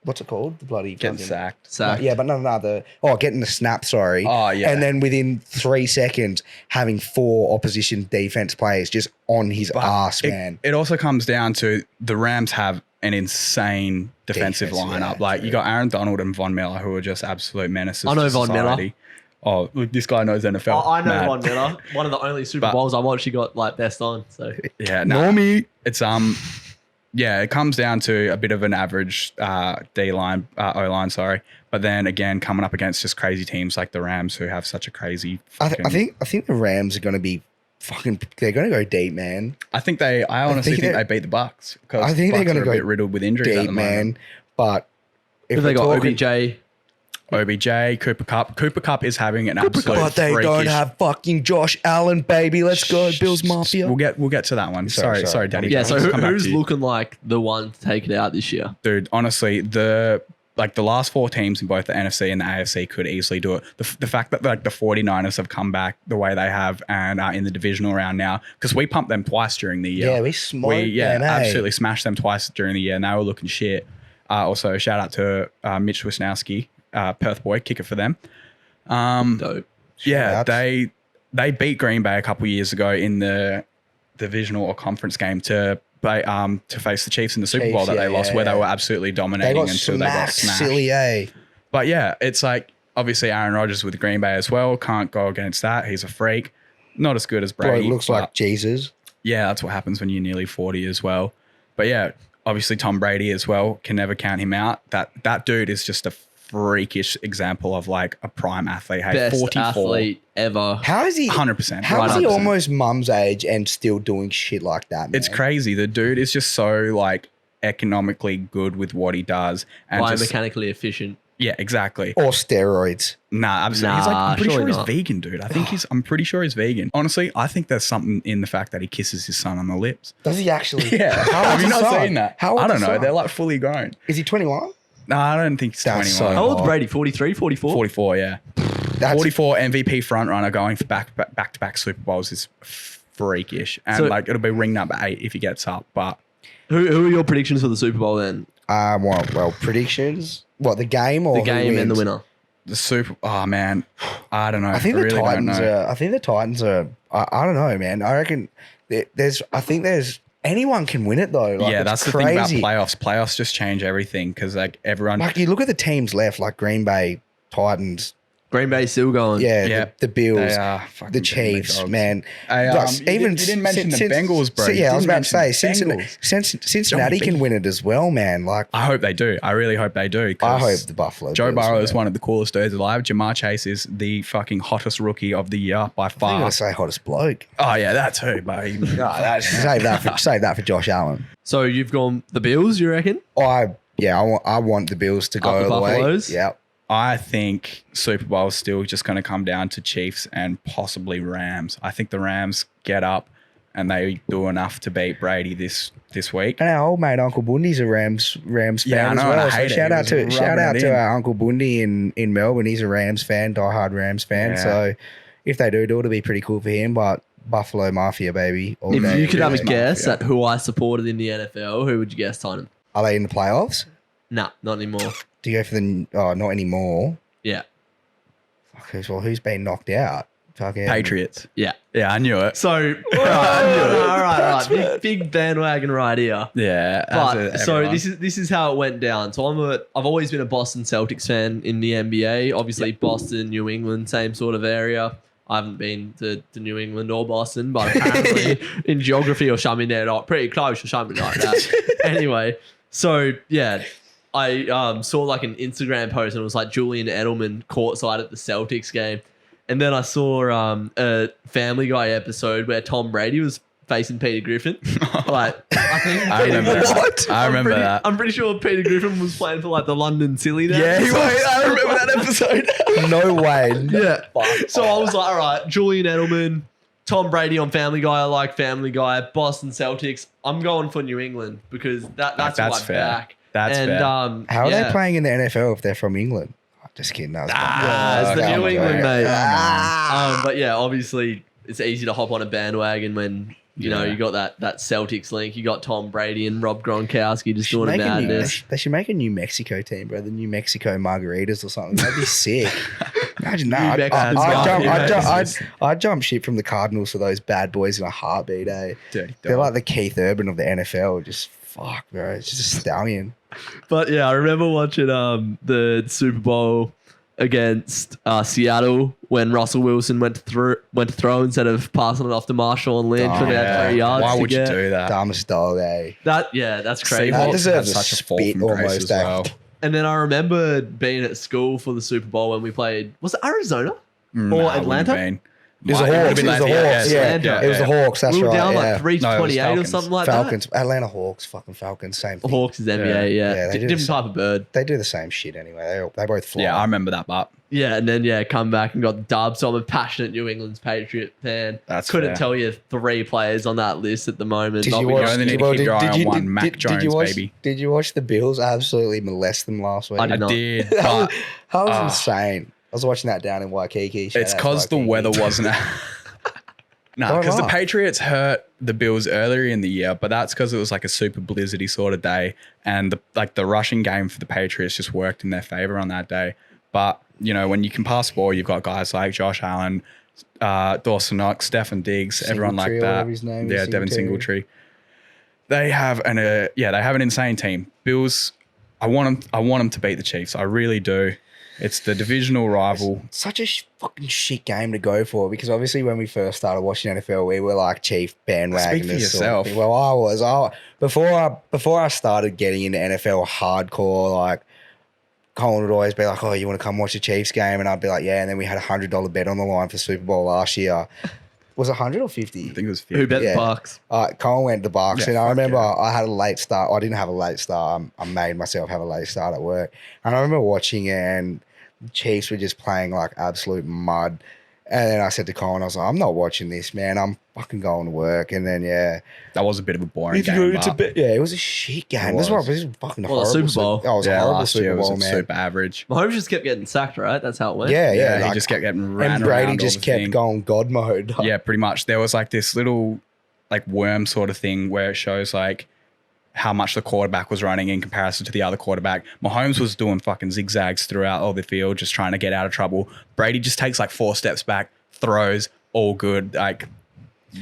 What's it called? The bloody Getting fucking- sacked. Yeah, but getting the snap, sorry. Oh, yeah. And then within 3 seconds, having 4 opposition defense players just on his ass, man. It also comes down to the Rams have an insane defensive Defense, lineup. yeah, like, you got Aaron Donald and Von Miller, who are just absolute menaces. I know to Von Miller. society. Oh, look, this guy knows NFL. I know Mad. Von Miller. One of the only Super But- Bowls I watched, he got like best on. So Yeah, Normie. It's yeah, it comes down to a bit of an average O-line, but then again, coming up against just crazy teams like the Rams, who have such a crazy. I think the Rams are going to be fucking. They're going to go deep, man. I honestly think they beat the Bucks. I think they're going to a go bit riddled with injuries at Deep, the man. moment. But if they we're got talking- OBJ, Cooper Kupp. Cooper Kupp is having an absolute. but they don't freakish- have fucking Josh Allen, baby. Let's go, Bills Mafia. We'll get to that one. Sorry, Sorry, Daddy. yeah. Jones. So Come back who's to you. looking like the one to take it out this year? Dude, honestly, the last 4 teams in both the NFC and the AFC could easily do it. The fact that like the 49ers have come back the way they have and are in the divisional round now, because we pumped them twice during the year. Yeah, we smoked them, eh? absolutely smashed them twice during the year, and they were looking shit. Also, shout out to Mitch Wisnowski, Perth boy, kicker for them. Dope. Yeah, Shoutouts. they beat Green Bay a couple of years ago in the divisional or conference game to face the Chiefs in the Super Bowl Chiefs, that they yeah, lost, yeah, where they yeah. were absolutely They dominating got until they got smacked, smashed. silly, eh? But yeah, it's like obviously Aaron Rodgers with Green Bay as well. Can't go against that. He's a freak. Not as good as Bro, Brady. it looks but like Jesus. yeah, that's what happens when you're nearly 40 as well. But yeah, obviously Tom Brady as well. Can never count him out. That dude is just a freakish example of like a prime athlete. Hey, Best 44, athlete ever. How is he? 100%. How is Right he up. almost mum's age and still doing shit like that, man? It's crazy. The dude is just so like economically good with what he does, and just, Biomechanically efficient. yeah, exactly. Or steroids. Nah, absolutely. He's like, Nah, I'm pretty sure surely he's not. vegan, dude. I'm pretty sure he's vegan. Honestly, I think there's something in the fact that he kisses his son on the lips. Does he actually? Yeah. How Have old's you his not son? seen that? How old I don't is know. his They're son? like fully grown. Is he 21? No, I don't think he's That's 21. How old's Oh. Brady? 43, 44? 44, yeah. That's 44 MVP front runner going for back-to-back Super Bowls is freakish. And So- like it'll be ring number 8 if he gets up. But Who are your predictions for the Super Bowl then? well, predictions. What, the game or The who game and the wins? winner. oh man, I don't know. I think the really don't Titans know. are. I think the Titans are. I don't know, man. I reckon there's anyone can win it though. Like, Yeah, it's that's the thing about crazy. playoffs. Playoffs just change everything because like everyone. Like, you look at the teams left, like Green Bay, Titans. Green Bay's still going. Yeah, Yeah, the Bills, they are fucking the deadly Chiefs, dogs. man. Hey, Like, you didn't mention the Bengals, bro. You Yeah, I was didn't about to say mention the Bengals. Cincinnati can beat. win it as well, man. Like, I hope they do. I really hope they do. 'cause I hope the Buffalo. Joe Bills Burrow win is it. one of the coolest dudes alive. Jamar Chase is the fucking hottest rookie of the year by I think I'm far. gonna say hottest bloke. Oh yeah, that too, but Save that for Josh Allen. So you've gone the Bills, you reckon? I want the Bills to go Up the all the way. Buffaloes? Yeah. I think Super Bowl is still just going to come down to Chiefs and possibly Rams. I think the Rams get up and they do enough to beat Brady this week. And our old mate Uncle Bundy's a Rams fan Yeah, I know, as and I well. So hate it. shout He out was to rubbing it in. our Uncle Bundy in Melbourne. He's a Rams fan, diehard Rams fan. Yeah. So if they do it, it'll be pretty cool for him. But Buffalo Mafia, baby. All If day, you could have a every day. guess Mafia. at who I supported in the NFL, who would you guess, Tynam? Are they in the playoffs? Nah, not anymore. Do you go for the? Oh, not anymore. Yeah. Fuck, well, who's been knocked out? Fucking Patriots. Yeah. Yeah, I knew it. So, all right. Big bandwagon right here. Yeah. But so this is how it went down. So I've always been a Boston Celtics fan in the NBA. Obviously, Boston, New England, same sort of area. I haven't been to New England or Boston, but apparently in geography or something they're like pretty close or something like that. Anyway, so yeah, I saw like an Instagram post and it was like Julian Edelman courtside at the Celtics game. And then I saw a Family Guy episode where Tom Brady was facing Peter Griffin. Like, I think I remember that. I remember that. I'm pretty sure Peter Griffin was playing for like the London Silly now. Yeah, he was. I remember that episode. No way. Yeah. Fuck. So I was like, all right, Julian Edelman, Tom Brady on Family Guy. I like Family Guy. Boston Celtics. I'm going for New England because that's my fair. back. That's fair. How are they playing in the NFL if they're from England? Oh, just kidding. No, It's the New England, mate. Ah. But yeah, obviously it's easy to hop on a bandwagon when you know you got that Celtics link. You got Tom Brady and Rob Gronkowski just doing a madness. They should make a New Mexico team, bro. The New Mexico Margaritas or something. That'd be sick. Imagine that. I'd jump ship from the Cardinals for those bad boys in a heartbeat, eh? Dirty They're dog. like the Keith Urban of the NFL. Just fuck, bro. It's just a stallion. But yeah, I remember watching the Super Bowl against Seattle when Russell Wilson went to throw instead of passing it off to Marshall and Lynch with about 3 yards. Why to would you get. do that? Dumbest dog, eh? That's crazy. That Seahawks deserves had a such a fall spit from grace almost, as eh? well. And then I remember being at school for the Super Bowl when we played. Was it Arizona Nah, or it wouldn't Atlanta? have been. It was the Might have Hawks. been It was the Atlanta, Hawks. yeah, Yeah, it was the Hawks. That's We were right. down yeah. like 3-28 No, it was or Falcons. something like Falcons, Atlanta Hawks, fucking Falcons, same that. thing. Hawks is NBA, Yeah, they do different the type of bird. They do the same shit anyway. They both fly. Yeah, I remember that, but Yeah, and then come back and got the dub. So I'm a passionate New England's Patriot fan. That's Couldn't fair. tell you 3 players on that list at the moment. Did Not you with watch? only need to well, keep your eye on one, Mac did you Jones, watch, baby. Did you watch the Bills absolutely molest them last week? I did not. I did. That But was insane. I was watching that down in Waikiki. Shout it's out to because the Waikiki. weather wasn't. No, Why because the not? Patriots hurt the Bills earlier in the year, but that's because it was like a super blizzardy sort of day, and the rushing game for the Patriots just worked in their favor on that day. But you know, when you can pass the ball, you've got guys like Josh Allen, Dawson Knox, Stefan Diggs, everyone like Singletary or that. whatever his name is, Yeah, Devin Singletary. Singletary. They have an insane team. Bills, I want them to beat the Chiefs. I really do. It's the divisional rival. Such a fucking shit game to go for because obviously when we first started watching NFL, we were like Chief bandwagoners. Speak for yourself. Well, I was. Before I started getting into NFL hardcore, like Coen would always be like, "Oh, you want to come watch the Chiefs game?" And I'd be like, "Yeah." And then we had $100 bet on the line for Super Bowl last year. Was it 100 or 50? I think it was 50. Who bet Yeah. the Bucks? Coen went to the Bucks, Yeah, and I fuck remember yeah. I had a late start. I didn't have a late start. I made myself have a late start at work, and I remember watching it, and the Chiefs were just playing like absolute mud. And then I said to Coen, I was like, "I'm not watching this, man. I'm fucking going to work." And then That was a bit of a boring game. but it was a shit game. This was fucking Well, the horrible. Super Bowl. Oh, it was a yeah, horrible last year Super was Bowl, man. super average. Mahomes just kept getting sacked, right? That's how it went. Yeah, Yeah, he like- just kept getting ran and Brady around just all the kept thing. going God mode. Yeah, pretty much. There was like this little like worm sort of thing where it shows like how much the quarterback was running in comparison to the other quarterback. Mahomes was doing fucking zigzags throughout all the field, just trying to get out of trouble. Brady just takes like 4 steps back, throws, all good, like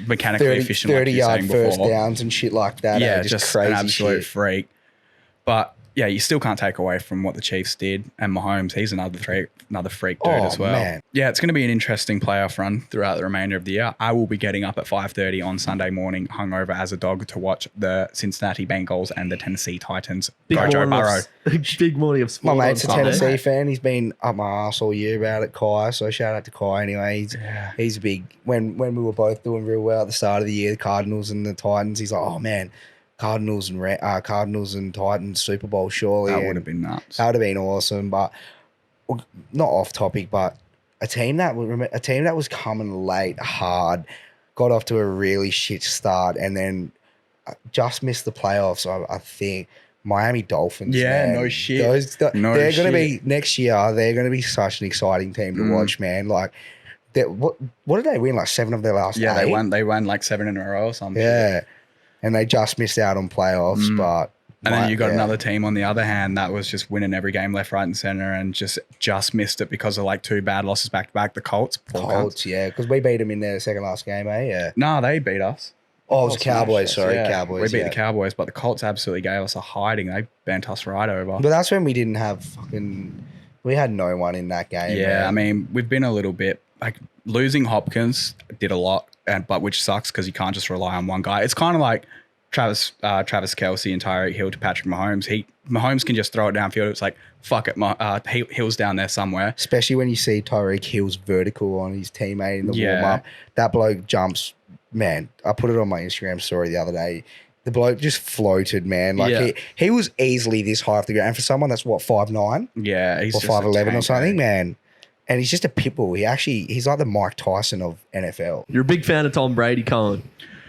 mechanically 30, efficient, like 30 you were yard saying first before. downs and shit like that. Yeah, just an crazy absolute shit. freak. But yeah, you still can't take away from what the Chiefs did. And Mahomes, he's another freak dude Oh, as well. man. Yeah, it's going to be an interesting playoff run throughout the remainder of the year. I will be getting up at 5:30 on Sunday morning, hungover as a dog, to watch the Cincinnati Bengals and the Tennessee Titans. Go Joe Burrow. Big morning of My sport. mate's a on Sunday. Tennessee fan. He's been up my ass all year about it, Kai. So shout out to Kai anyway. He's a big. When we were both doing real well at the start of the year, the Cardinals and the Titans, he's like, "Oh man, Cardinals and Titans Super Bowl surely." That And would have been nuts. That would have been awesome, but not off topic. But a team that was coming late, hard, got off to a really shit start, and then just missed the playoffs. I think Miami Dolphins. Yeah, man. no shit. They're going to be next year. They're going to be such an exciting team to watch, man. Like, what did they win? Like 7 of their last 8? Yeah, they won like 7 in a row or something. Yeah, and they just missed out on playoffs, but. And then you got another team on the other hand that was just winning every game left, right, and center, and just missed it because of like 2 bad losses back to back. The Colts, Colts, yeah, because we beat them in their second last game, eh? Yeah. No, they beat us. Oh, it was Colts Cowboys. smashed us, Sorry, yeah. Cowboys. We beat yeah. the Cowboys, but the Colts absolutely gave us a hiding. They bent us right over. But that's when we didn't have fucking. We had no one in that game. Yeah, man. I mean, we've been a little bit like losing Hopkins did a lot, but which sucks because you can't just rely on one guy. It's kind of like Travis Kelce and Tyreek Hill to Patrick Mahomes. Mahomes can just throw it downfield. It's like, fuck it, Hill's down there somewhere. Especially when you see Tyreek Hill's vertical on his teammate in the warm-up. That bloke jumps, man. I put it on my Instagram story the other day. The bloke just floated, man. Like he was easily this high off the ground. And for someone that's 5'9", yeah, he's or just 5'11" or something, man. And he's just a pit bull. He's like the Mike Tyson of NFL. You're a big fan of Tom Brady, Coen.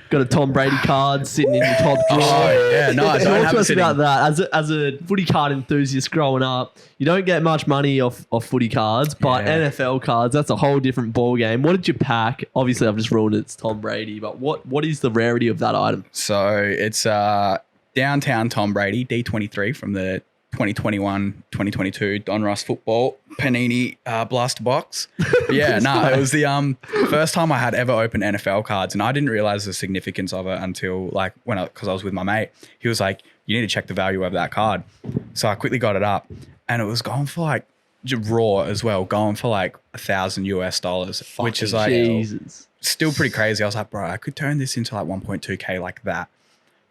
Got a Tom Brady card sitting in your top drawer. Oh, yeah, nice. Talk to us about that. As a footy card enthusiast growing up, you don't get much money off footy cards, but NFL cards, that's a whole different ball game. What did you pack? Obviously, I've just ruined it. It's Tom Brady, but what is the rarity of that item? So it's downtown Tom Brady, D23 from the 2021-2022 Don Ross football Panini blaster box. Yeah, it was the first time I had ever opened NFL cards, and I didn't realize the significance of it until like because I was with my mate. He was like, "You need to check the value of that card." So I quickly got it up, and it was going for like raw as well, going for like $1,000 US, which is like still pretty crazy. I was like, bro, I could turn this into like 1.2K like that.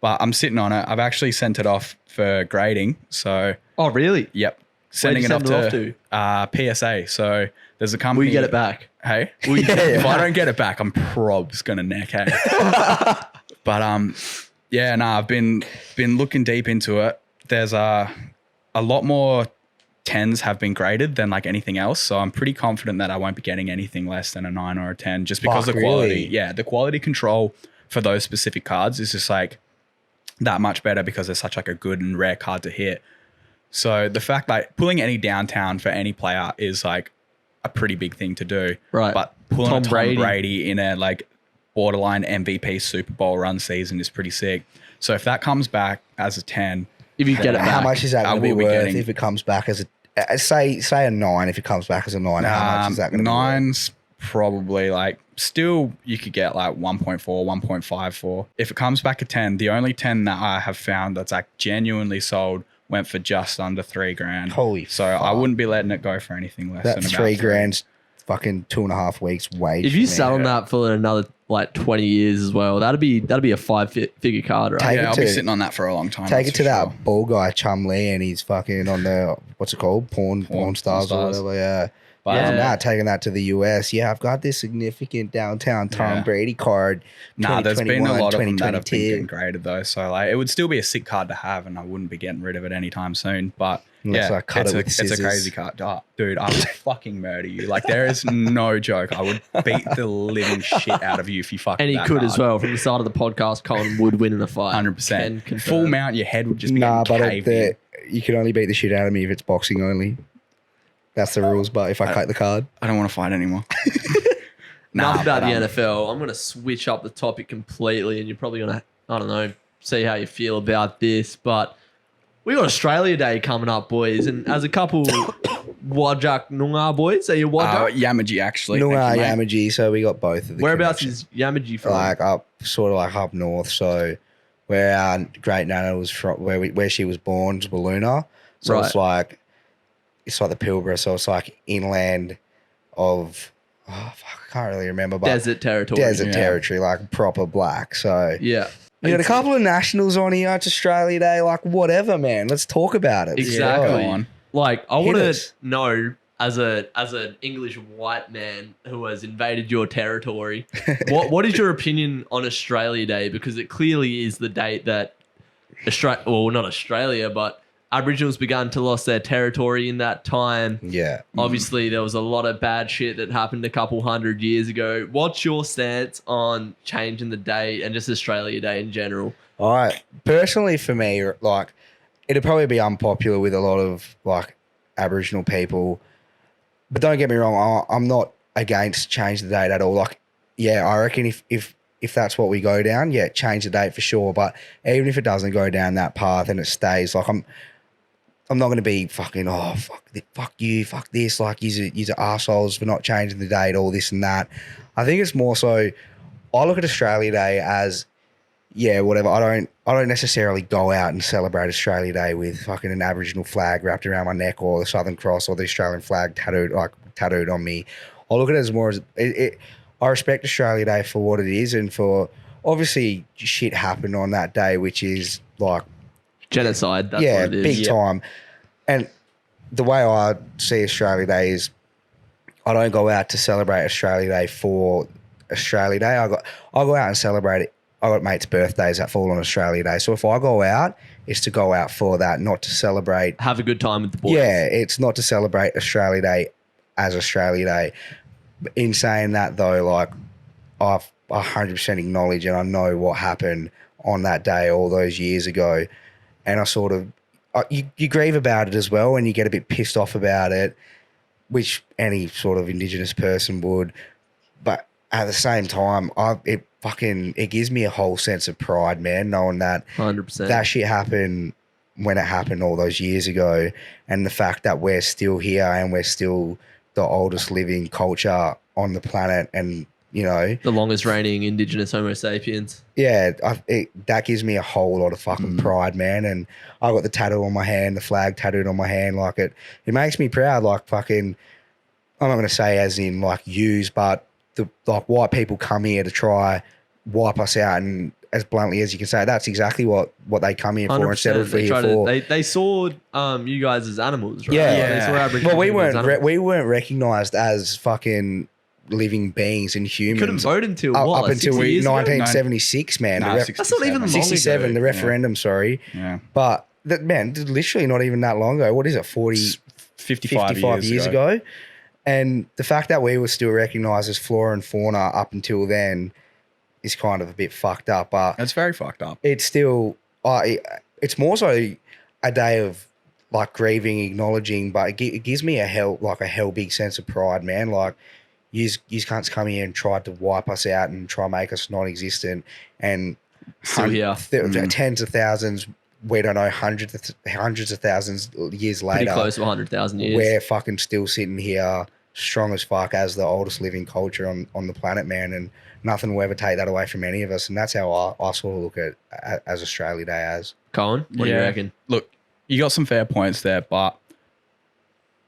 But I'm sitting on it. I've actually sent it off for grading. So, oh really? Yep. Sending it off to PSA. So there's a company. Will you get it back? Hey, if I don't get it back, I'm probs gonna neck. Hey, but I've been looking deep into it. There's a lot more 10s have been graded than like anything else. So I'm pretty confident that I won't be getting anything less than a 9 or a 10, just because the quality. Really? Yeah, the quality control for those specific cards is just like that much better because they're such like a good and rare card to hit. So the fact that pulling any downtown for any player is like a pretty big thing to do. Right. But pulling Tom Brady in a like borderline MVP Super Bowl run season is pretty sick. So if that comes back as a 10, if you get it back, how much is that going to be worth if it comes back as a say a 9? If it comes back as a 9, how much is that going to be? 9's probably like still you could get like 1.4, 1.5 for. If it comes back a 10, the only 10 that I have found that's like genuinely sold went for just under $3,000. Holy so fuck. I wouldn't be letting it go for anything less than about $3,000. Fucking 2.5 weeks wage. If you sell on that for another like 20 years as well, that'd be a 5-figure card, right? I'll be sitting on that for a long time. Take it to that ball guy Chum Lee, and he's fucking on the what's it called, porn stars or whatever. Yeah. But taking that to the US. Yeah, I've got this significant downtown Tom Brady card. There's been a lot of them that have been getting graded though. So like, it would still be a sick card to have, and I wouldn't be getting rid of it anytime soon. But it's a crazy card. Oh, dude, I would fucking murder you. Like, there is no joke. I would beat the living shit out of you if you fucking. And he could as well. From the start of the podcast, Coen would win in a fight. 100%. Full mount, your head would just be caved in. You can only beat the shit out of me if it's boxing only. That's the rules, but if I cut the card. I don't want to fight anymore. Enough about the NFL. I'm going to switch up the topic completely, and you're probably going to, I don't know, see how you feel about this. But we got Australia Day coming up, boys. And as a couple Wajak Noongar boys, are you Wajak? Yamaji, actually. Noongar, Yamaji, so we got both of the Whereabouts is Yamaji from? Like up north. So where our great nana was from, where she was born, was Walloona. So it's like the Pilbara, so it's like inland of, I can't really remember. But desert territory. Territory, like proper black. So yeah. We got a couple of nationals on here. It's Australia Day, like whatever, man. Let's talk about it. Exactly. Yeah. Like, I want to know, as an English white man who has invaded your territory, what is your opinion on Australia Day? Because it clearly is the date that not Australia, but Aboriginals began to lose their territory in that time. Yeah. Obviously, there was a lot of bad shit that happened a couple 100 years ago. What's your stance on changing the date and just Australia Day in general? All right. Personally, for me, like, it'd probably be unpopular with a lot of, like, Aboriginal people. But don't get me wrong, I'm not against change the date at all. Like, yeah, I reckon if that's what we go down, yeah, change the date for sure. But even if it doesn't go down that path and it stays, like, I'm not going to be fucking, fuck you, fuck this, like, you're assholes for not changing the date, all this and that. I think it's more so, I look at Australia Day as, yeah, whatever. I don't necessarily go out and celebrate Australia Day with fucking an Aboriginal flag wrapped around my neck or the Southern Cross or the Australian flag tattooed on me. I look at it as more as, I respect Australia Day for what it is and for obviously shit happened on that day, which is like Genocide. That's what it is. big time. And the way I see Australia Day is, I don't go out to celebrate Australia Day for Australia Day. I go out and celebrate it. I got mates' birthdays that fall on Australia Day. So if I go out, it's to go out for that, not to celebrate. Have a good time with the boys. Yeah, it's not to celebrate Australia Day as Australia Day. In saying that though, like I've 100% acknowledge and I know what happened on that day all those years ago, and I sort of you grieve about it as well, and you get a bit pissed off about it, which any sort of Indigenous person would. But at the same time, it gives me a whole sense of pride, man, knowing that 100%. that shit happened when it happened all those years ago, and the fact that we're still here and we're still the oldest living culture on the planet, and you know, the longest reigning Indigenous Homo sapiens. Yeah, that gives me a whole lot of fucking pride, man. And I got the tattoo on my hand, the flag tattooed on my hand. Like it makes me proud. Like fucking, I'm not going to say as in like use, but the like white people come here to try wipe us out, and as bluntly as you can say, that's exactly what they come here for instead of here for. They saw you guys as animals, right? Yeah. They saw Aboriginal Well, we people as animals. we weren't recognised as fucking living beings and humans. Couldn't vote until up what? until 60 years ago? 1976, man. Nah, The 67. That's not even long 67, ago. the referendum, sorry. Yeah. But that, man, literally not even that long ago. What is it, 55 years ago? And the fact that we were still recognised as flora and fauna up until then is kind of a bit fucked up. But That's very fucked up. it's still, it's more so a day of like grieving, acknowledging, but it gives me a hell big sense of pride, man. Like, you cunts come here and tried to wipe us out and try and make us non-existent, and Still here. Tens of thousands, we don't know, hundreds of thousands years Pretty later, close to 100,000 years. we're fucking still sitting here strong as fuck as the oldest living culture on the planet, man, and nothing will ever take that away from any of us. And that's how I sort of look at as Australia Day as. Coen, what do you reckon? Look, you got some fair points there, but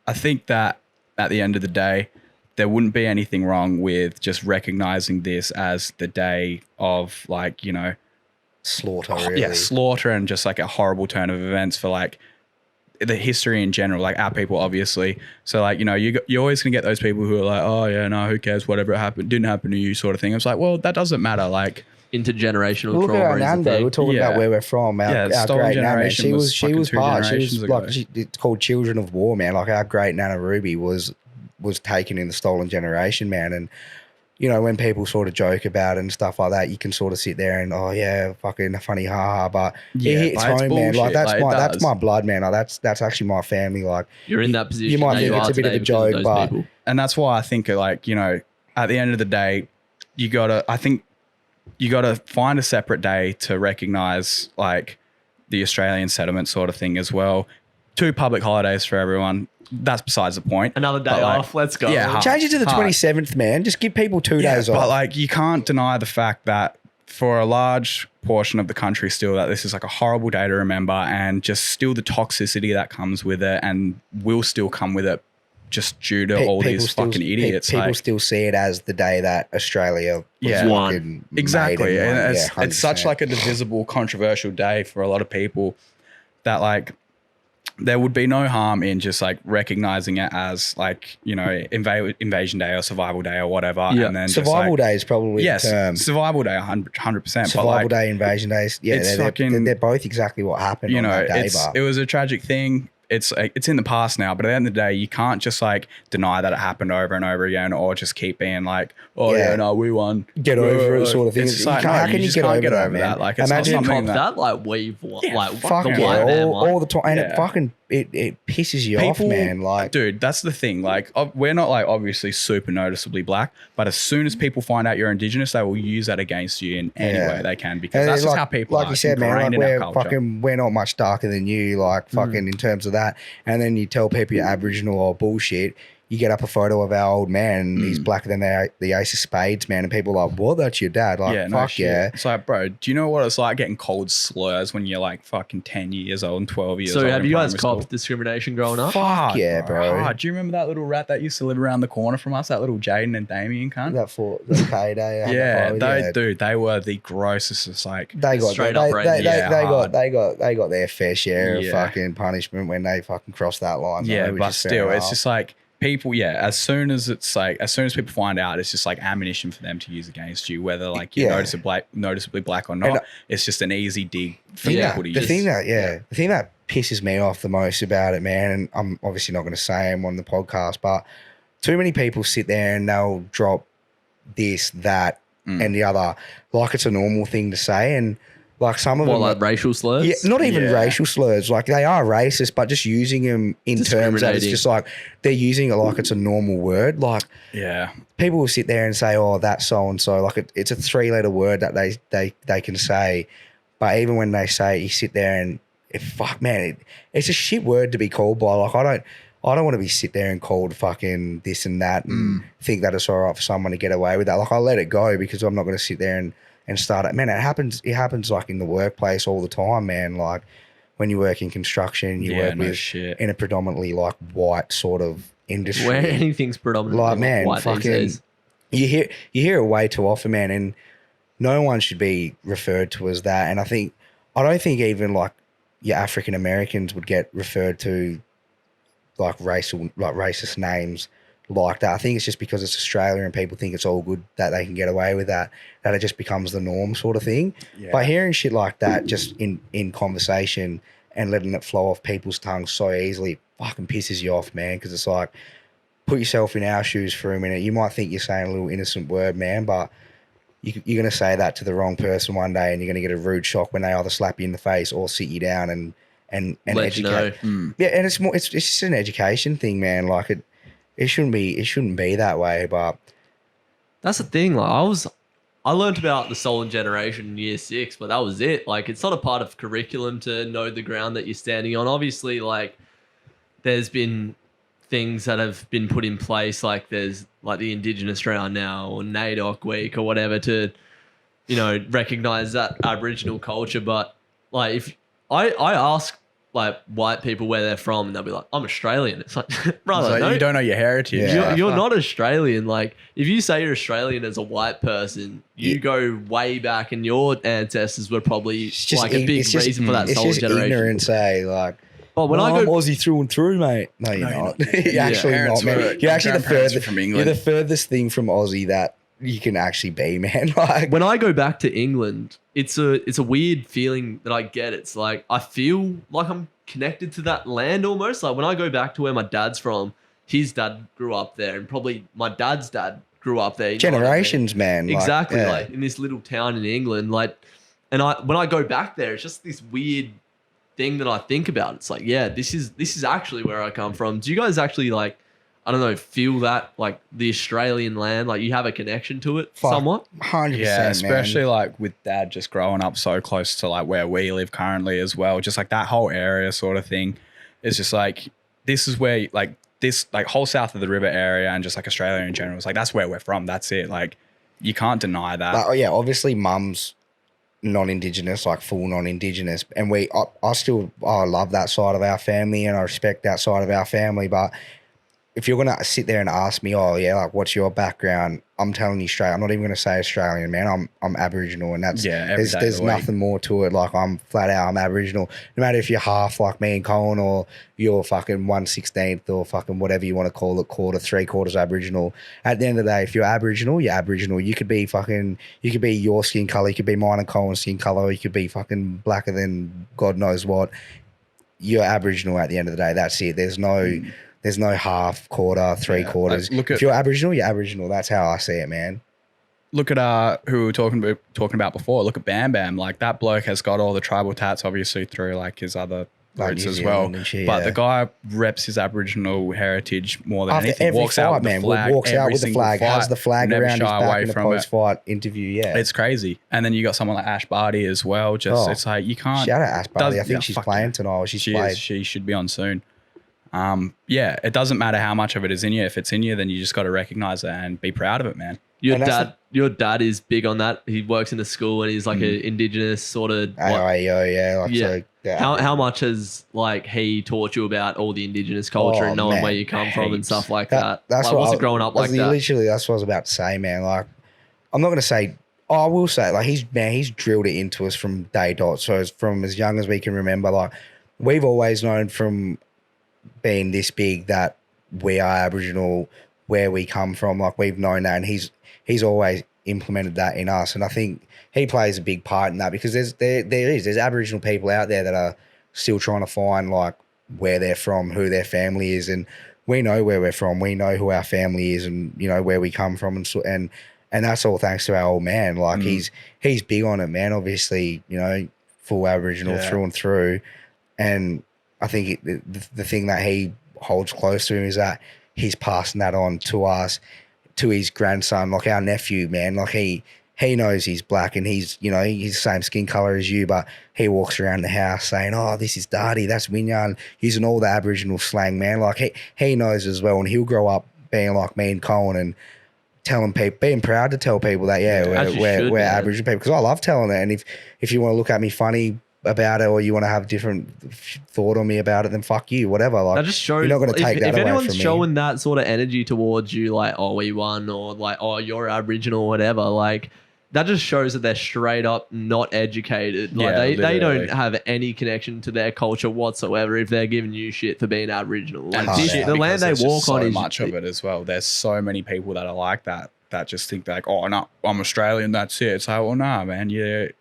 I think that at the end of the day, there wouldn't be anything wrong with just recognizing this as the day of, like, you know, Slaughter, really. yeah, slaughter, and just like a horrible turn of events for like the history in general, like our people, obviously. So like, you know, you're always gonna get those people who are like, oh yeah, no, who cares, whatever happened didn't happen to you, sort of thing. It's like, well, that doesn't matter. Like, Intergenerational Look at trauma our is nan, the though. thing. We're talking Yeah. about where we're from. Our stolen great nan, man. generation She was was fucking 2 part. She generations was ago. like, it's called Children of War, man. Like our great Nana Ruby was taken in the stolen generation, man. And you know, when people sort of joke about it and stuff like that, you can sort of sit there and, oh yeah, fucking funny, haha. But Yeah, it hits but it's home, man. Like bullshit. that's Like, it that's does. my blood, man. Like that's actually my family. Like You're in that position. you might that think you it's are a bit of today a because joke, those but people. and that's why I think, like, you know, at the end of the day, I think you gotta find a separate day to recognize like the Australian settlement sort of thing as well. 2 public holidays for everyone. That's besides the point. Another day But, like, off. Let's go. yeah, change it to the hard. 27th, man. Just give people 2 days but off. like, you can't deny the fact that for a large portion of the country still, that this is like a horrible day to remember, and just still the toxicity that comes with it and will still come with it just due to all these fucking idiots. People like, still see it as the day that Australia was Yeah. fucking made exactly. and won. And Yeah, it's such 100%. like a divisible, controversial day for a lot of people that like there would be no harm in just like recognizing it as like, you know, invasion day or survival day or whatever. Yeah. And then Survival just, like, day is probably yes, the term. survival day 100%. Survival but like, day, invasion days. Yeah, it's they're both exactly what happened you on know, that day. it was a tragic thing. It's in the past now, but at the end of the day, you can't just like deny that it happened over and over again, or just keep being like, oh yeah, no, we won. Get over it, sort of thing. It's just like, how no, can you just get can't over get that, over man? that? Like, it's Imagine not Top something that, like we've won. Yeah, like fuck the yeah, white man won. all the time, and Yeah. it fucking it pisses you off, man. Like, dude, that's the thing. Like, we're not like obviously super noticeably black, but as soon as people find out you're Indigenous, they will use that against you in any Yeah. way they can, because and that's just like, how people like are. you said, man. Like ingrained in our we're culture. we're not much darker than you, like fucking in terms of that. And then you tell people you're Aboriginal or bullshit. you get up a photo of our old man and he's blacker than the ace of spades, man. And people are like, well, that's your dad. Like, Yeah, no fuck shit. yeah. It's like, bro, do you know what it's like getting cold slurs when you're like fucking 10 years old and 12 years old? So have you guys in primary copped discrimination growing up? Fuck yeah, bro. Hard. Do you remember that little rat that used to live around the corner from us, that little Jaden and Damien cunt? That payday. I had Yeah, that photo, dude, they were the grossest. It's like, They got Straight they, up they, red. they, Yeah, they hard. got their fair share of Yeah. fucking punishment when they fucking crossed that line. though, yeah, which but is fair still, it's enough. just like people, as soon as people find out, it's just like ammunition for them to use against you, whether like you're Yeah. noticeably black or not. And, it's just an easy dig for Yeah. people to the use. thing that pisses me off the most about it, man, and I'm obviously not going to say him on the podcast, but too many people sit there and they'll drop this, that, and the other like it's a normal thing to say, and like some of What, them like racial slurs? Yeah, not even Yeah. racial slurs. Like they are racist, but just using them in terms that it's Discriminating. just like they're using it like it's a normal word. Like Yeah. people will sit there and say, "Oh, that's so and so." Like it's a 3-letter word that they can say, but even when they say it, you sit there and fuck, man, it's a shit word to be called by. Like I don't want to be sit there and called fucking this and that and think that it's all right for someone to get away with that. Like I let it go because I'm not going to sit there and start it. Man, it happens like in the workplace all the time, man. Like when you work in construction, you work with shit. in a predominantly like white sort of industry. Where anything's predominantly Like, man, white these fucking days. you hear it way too often, man, and no one should be referred to as that. And I don't think even like your African Americans would get referred to like racist names like that. I think it's just because it's Australia and people think it's all good that they can get away with that it just becomes the norm sort of thing. Yeah. But hearing shit like that just in conversation and letting it flow off people's tongues so easily fucking pisses you off, man, because it's like, put yourself in our shoes for a minute. You might think you're saying a little innocent word, man, but you're going to say that to the wrong person one day and you're going to get a rude shock when they either slap you in the face or sit you down and Let you educate. know. Yeah, and it's just an education thing, man. Like it shouldn't be that way, but That's the thing. Like I learned about the Stolen Generation in year 6, but that was it. Like it's not a part of curriculum to know the ground that you're standing on. Obviously, like there's been things that have been put in place, like there's like the Indigenous Australian now or NAIDOC week or whatever to, recognize that Aboriginal culture. But like if I ask like white people where they're from and they'll be like, I'm Australian. It's like, brother, So no, you don't know your heritage. Yeah. you're not Australian. Like, if you say you're Australian as a white person, you go way back, and your ancestors were probably it's just like a big it's just- reason for that it's Stolen just Generation. ignorance, like. But when I'm I go, Aussie through and through, mate. No, you're No, not. you're not. You're actually Parents not, man. were- You're actually the grandparents were furthest from You're England. the furthest thing from Aussie that you can actually be, man. Like, when I go back to England, it's a weird feeling that I get. It's like I feel like I'm connected to that land almost. Like when I go back to where my dad's from, his dad grew up there, and probably my dad's dad grew up there. You know what I mean? generations, man. Like, Exactly, yeah. like in this little town in England, like, and when I go back there, it's just this weird thing that I think about. It's like, yeah, this is actually where I come from. Do you guys actually like, I don't know, feel that like the Australian land, like you have a connection to it Fuck. somewhat? 100%, Yeah, especially man. like with dad just growing up so close to like where we live currently as well. Just like that whole area sort of thing. It's just like, this is where like this like whole south of the river area and just like Australia in general. It's like, that's where we're from. That's it. Like you can't deny that. Like, oh, yeah, obviously mum's non-Indigenous, like full non-Indigenous. And I love that side of our family and I respect that side of our family. But if you're going to sit there and ask me, oh yeah, like what's your background? I'm telling you straight, I'm not even going to say Australian, man. I'm Aboriginal, and that's, Yeah, every day of there's the week. nothing more to it. Like I'm flat out, I'm Aboriginal. No matter if you're half like me and Coen or you're fucking 1/16 or fucking whatever you want to call it, quarter, 3/4 Aboriginal. At the end of the day, if you're Aboriginal, you're Aboriginal. You could be your skin color, you could be mine and Coen's skin color, you could be fucking blacker than God knows what. You're Aboriginal at the end of the day. That's it. There's no half, quarter, 3/4. like, If you're Aboriginal, you're Aboriginal. That's how I see it, man. Look at who we were talking about before. Look at Bam Bam. Like that bloke has got all the tribal tats, obviously through like his other Like roots New as well. Zealand and shit, But yeah. the guy reps his Aboriginal heritage more than After anything. every Walks fight, out with man, the flag. walks out every with the single flag, has fight, the flag never around his shy back away in the from it. post-fight interview. Yeah, It's crazy. And then you got someone like Ash Barty as well. Just Oh. it's like you can't. shout out Ash Barty. I think yeah, she's fuck playing yeah. tonight. Or she's She played. is. She should be on soon. Yeah, it doesn't matter how much of it is in you. If it's in you, then you just got to recognize it and be proud of it, man. Your dad is big on that. He works in a school and he's like an Indigenous sort of. AIO, So, how much has like he taught you about all the Indigenous culture and knowing where you come from and stuff like that? That's like, what's it growing up like that? Literally, that's what I was about to say, man. Like, I'm not going to say. I will say, like, he's drilled it into us from day dot. So from as young as we can remember, like, we've always known from being this big that we are Aboriginal, where we come from. Like, we've known that, and he's always implemented that in us. And I think he plays a big part in that, because there's Aboriginal people out there that are still trying to find like where they're from, who their family is, and we know where we're from. We know who our family is, and you know where we come from, and that's all thanks to our old man. Like he's big on it, man. Obviously, you know, full Aboriginal through and through, and I think the thing that he holds close to him is that he's passing that on to us, to his grandson, like our nephew, man. Like he knows he's black and he's, you know, he's the same skin color as you, but he walks around the house saying, oh, this is Darty, that's Winyan, using all the Aboriginal slang, man. Like he knows as well, and he'll grow up being like me and Coen and telling people, being proud to tell people that, we're Aboriginal people, because I love telling it. And if you want to look at me funny about it, or you want to have different thought on me about it, then fuck you, whatever. Like, that just shows you're not going to take that away from me. If anyone's showing that sort of energy towards you, like, oh, we won, or like, oh, you're Aboriginal, or whatever, like, that just shows that they're straight up not educated. Like they don't have any connection to their culture whatsoever if they're giving you shit for being Aboriginal. Like the land they walk on is so much of it as well. There's so many people that are like that just think like, oh no, I'm Australian, that's it. It's like, well, nah, man, you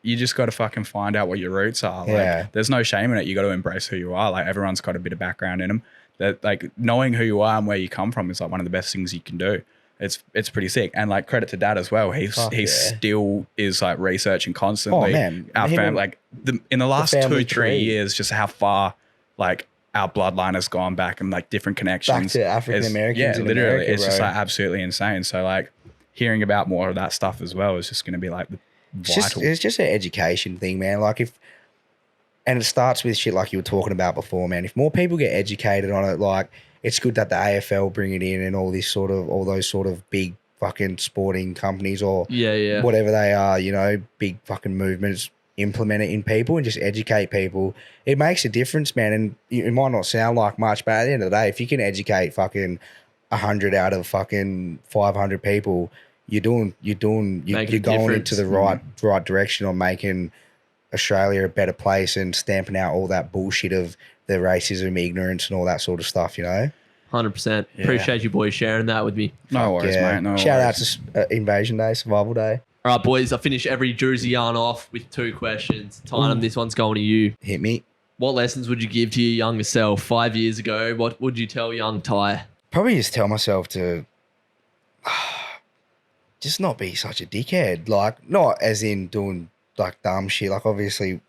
just got to fucking find out what your roots are. Like, there's no shame in it. You got to embrace who you are. Like, everyone's got a bit of background in them. That, like, knowing who you are and where you come from is like one of the best things you can do. It's pretty sick. And like, credit to Dad as well. He still is like researching constantly. Oh man, our family, like in the last 2-3 years, just how far like our bloodline has gone back, and like different connections back to African Americans. Yeah, literally, America, it's just like absolutely insane. So like, hearing about more of that stuff as well is just going to be like vital. It's just an education thing, man. Like and it starts with shit like you were talking about before, man. If more people get educated on it, like, it's good that the AFL bring it in and all those sort of big fucking sporting companies or whatever they are, you know, big fucking movements, implement it in people and just educate people. It makes a difference, man. And it might not sound like much, but at the end of the day, if you can educate fucking 100 out of fucking 500 people, you're going into the right direction on making Australia a better place and stamping out all that bullshit of the racism, ignorance, and all that sort of stuff, you know? 100%. Appreciate you boys sharing that with me. No worries, mate. No Shout worries. out to Invasion Day, Survival Day. All right, boys. I finish every Drewzy Yarn off with 2 questions. Tynam, this one's going to you. Hit me. What lessons would you give to your younger self 5 years ago? What would you tell young Ty? Probably just tell myself to just not be such a dickhead. Like, not as in doing like dumb shit. Like, obviously,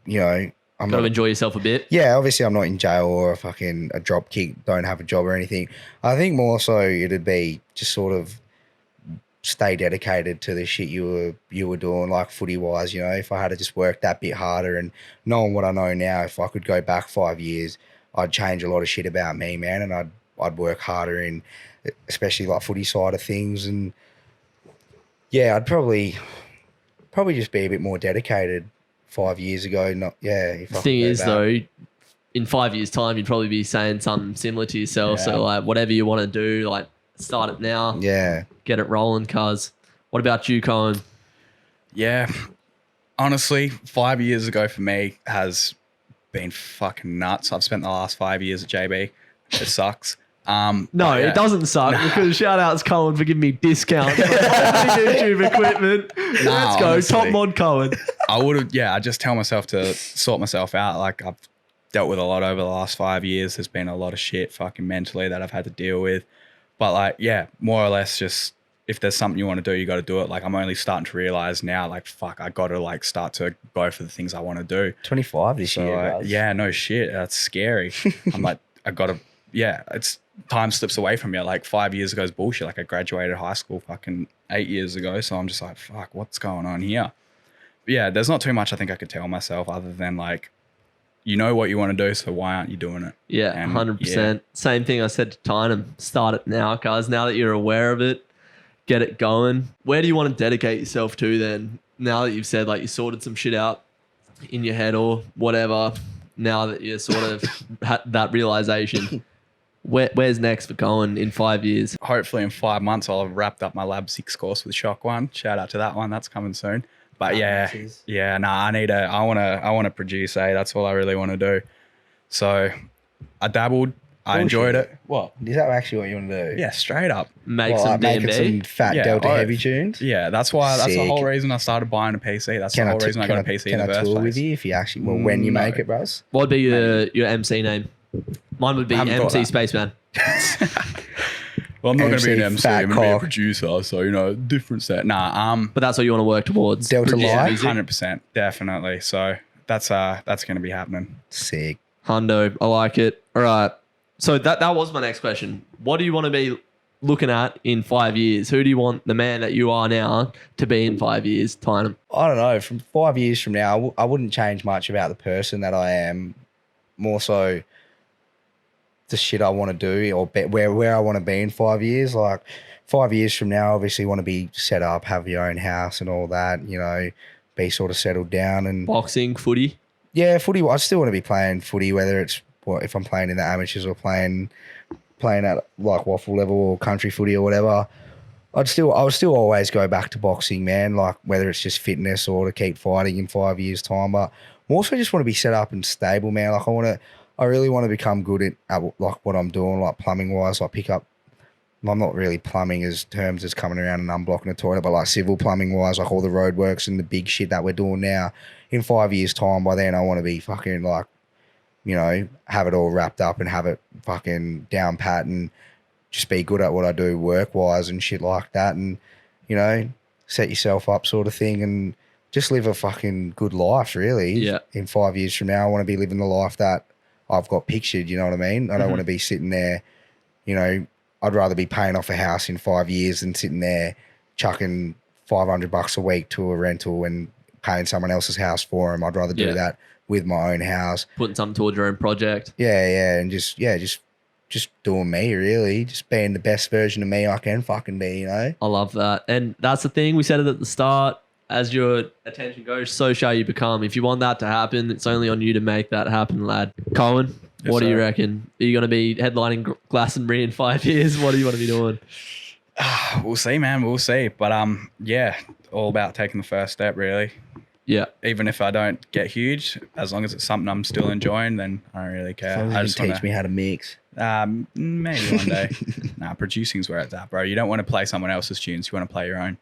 you know, I'm got to enjoy yourself a bit. Yeah, obviously I'm not in jail or a drop kick, don't have a job or anything. I think more so it'd be just sort of stay dedicated to the shit you were doing, like footy wise, you know. If I had to just work that bit harder, and knowing what I know now, if I could go back 5 years, I'd change a lot of shit about me, man, and I'd work harder in especially like footy side of things. And yeah, I'd probably just be a bit more dedicated 5 years ago. The thing is, though, in 5 years' time, you'd probably be saying something similar to yourself. Yeah. So, like, whatever you want to do, like, start it now. Yeah. Get it rolling, cuz. What about you, Coen? Yeah. Honestly, 5 years ago for me has been fucking nuts. I've spent the last 5 years at JB. It sucks. No, it doesn't suck because shout outs Coen for giving me discounts for YouTube equipment. Let's go, honestly, top mod Coen. I just tell myself to sort myself out. Like, I've dealt with a lot over the last 5 years. There's been a lot of shit fucking mentally that I've had to deal with. But like, yeah, more or less just if there's something you want to do, you got to do it. Like, I'm only starting to realize now, like, fuck, I got to like start to go for the things I want to do. 25 this year, guys. Yeah, no shit. That's scary. I'm like, it's time slips away from you. Like 5 years ago is bullshit. Like, I graduated high school fucking 8 years ago. So I'm just like, fuck, what's going on here? But yeah, there's not too much I think I could tell myself other than like, you know what you want to do, so why aren't you doing it? Yeah, And 100%. Same thing I said to Tynam. Start it now, guys. Now that you're aware of it, get it going. Where do you want to dedicate yourself to then? Now that you've said like you sorted some shit out in your head or whatever, now that you're sort of had that realization, where's next for Coen in 5 years? Hopefully in 5 months I'll have wrapped up my Lab 6 course with Shock One. Shout out to that one. That's coming soon. But I want to produce, that's all I really want to do. So I dabbled. I enjoyed it. What? Is that actually what you want to do? Yeah, straight up. Make Well, some like making D&B. some fat Delta heavy tunes? Yeah, that's the Sick. whole reason I started buying a PC. That's the whole reason I got a PC in the Can I first tour place. with you if you actually, when you make it, bros? What would be your MC name? Mine would be I haven't got MC that. Spaceman. Well, I'm not going to be an MC, MC. fat I'm going to be a cock. producer. So, different set. But that's what you want to work towards. Delta Produce Light? music. 100%. Definitely. So, that's going to be happening. Sick. Hundo, I like it. All right. So that was my next question. What do you want to be looking at in 5 years? Who do you want the man that you are now to be in 5 years? Tynam. I don't know. From 5 years from now, I wouldn't change much about the person that I am. More so the shit I want to do or where I want to be in 5 years. Like 5 years from now, obviously want to be set up, have your own house and all that, be sort of settled down. And Boxing, footy. yeah, footy, I still want to be playing footy, whether it's if I'm playing in the amateurs or playing at like waffle level or country footy or whatever. I would still always go back to boxing, man, like whether it's just fitness or to keep fighting in 5 years' time. But I also just want to be set up and stable, man. Like I really want to become good at like what I'm doing, like plumbing wise, like pick up. I'm not really plumbing as terms as coming around and unblocking a toilet, but like civil plumbing wise, like all the roadworks and the big shit that we're doing now. In 5 years' time, by then I want to be fucking like, have it all wrapped up and have it fucking down pat and just be good at what I do work wise and shit like that, and set yourself up sort of thing and just live a fucking good life, really. Yeah. In 5 years from now, I want to be living the life that I've got pictured, you know what I mean? I don't want to be sitting there, I'd rather be paying off a house in 5 years than sitting there chucking $500 a week to a rental and paying someone else's house for them. I'd rather do that with my own house. Putting something towards your own project. Yeah, and just doing me, really. Just being the best version of me I can fucking be, I love that. And that's the thing. We said it at the start. As your attention goes, so shall you become. If you want that to happen, it's only on you to make that happen, lad. Coen, Yes, what do you sir. reckon? Are you going to be headlining Glastonbury in 5 years? What do you want to be doing? We'll see, man. We'll see. But all about taking the first step, really. Yeah. Even if I don't get huge, as long as it's something I'm still enjoying, then I don't really care. So I you just teach wanna, me how to mix. maybe one day. Producing's where it's at, bro. You don't want to play someone else's tunes. You want to play your own.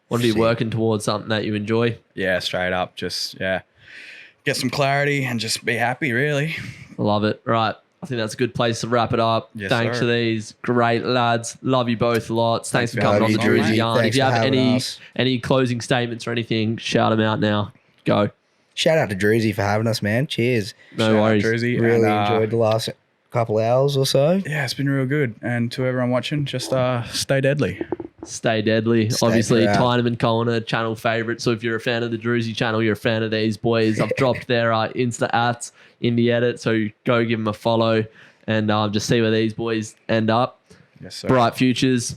Want to be Sick. working towards something that you enjoy? Yeah, straight up. Just, get some clarity and just be happy, really. I love it. Right. I think that's a good place to wrap it up. Yes, Thanks sir. to these great lads. Love you both lots. Thanks for for coming on having the me, Drewzy mate. Yarn. If Thanks you for have having us. any closing statements or anything, shout them out now. Go. Shout out to Drewzy for having us, man. Cheers. No Shout out worries. Drewzy. Really And, enjoyed the last couple hours or so. Yeah, it's been real good. And to everyone watching, just stay deadly. Stay deadly. Stay Obviously, proud. Tynam and Coen are channel favourites. So if you're a fan of the Drewzy channel, you're a fan of these boys. I've dropped their Insta ats in the edit. So go give them a follow and just see where these boys end up. Yes, sir. Bright futures.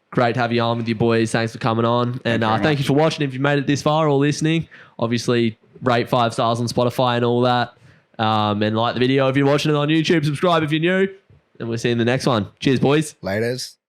Great to have you on with you boys. Thanks for coming on. And you very thank you much. for watching. If you made it this far or listening, obviously rate 5 stars on Spotify and all that. And like the video if you're watching it on YouTube. Subscribe if you're new. And we'll see you in the next one. Cheers, boys. Laters.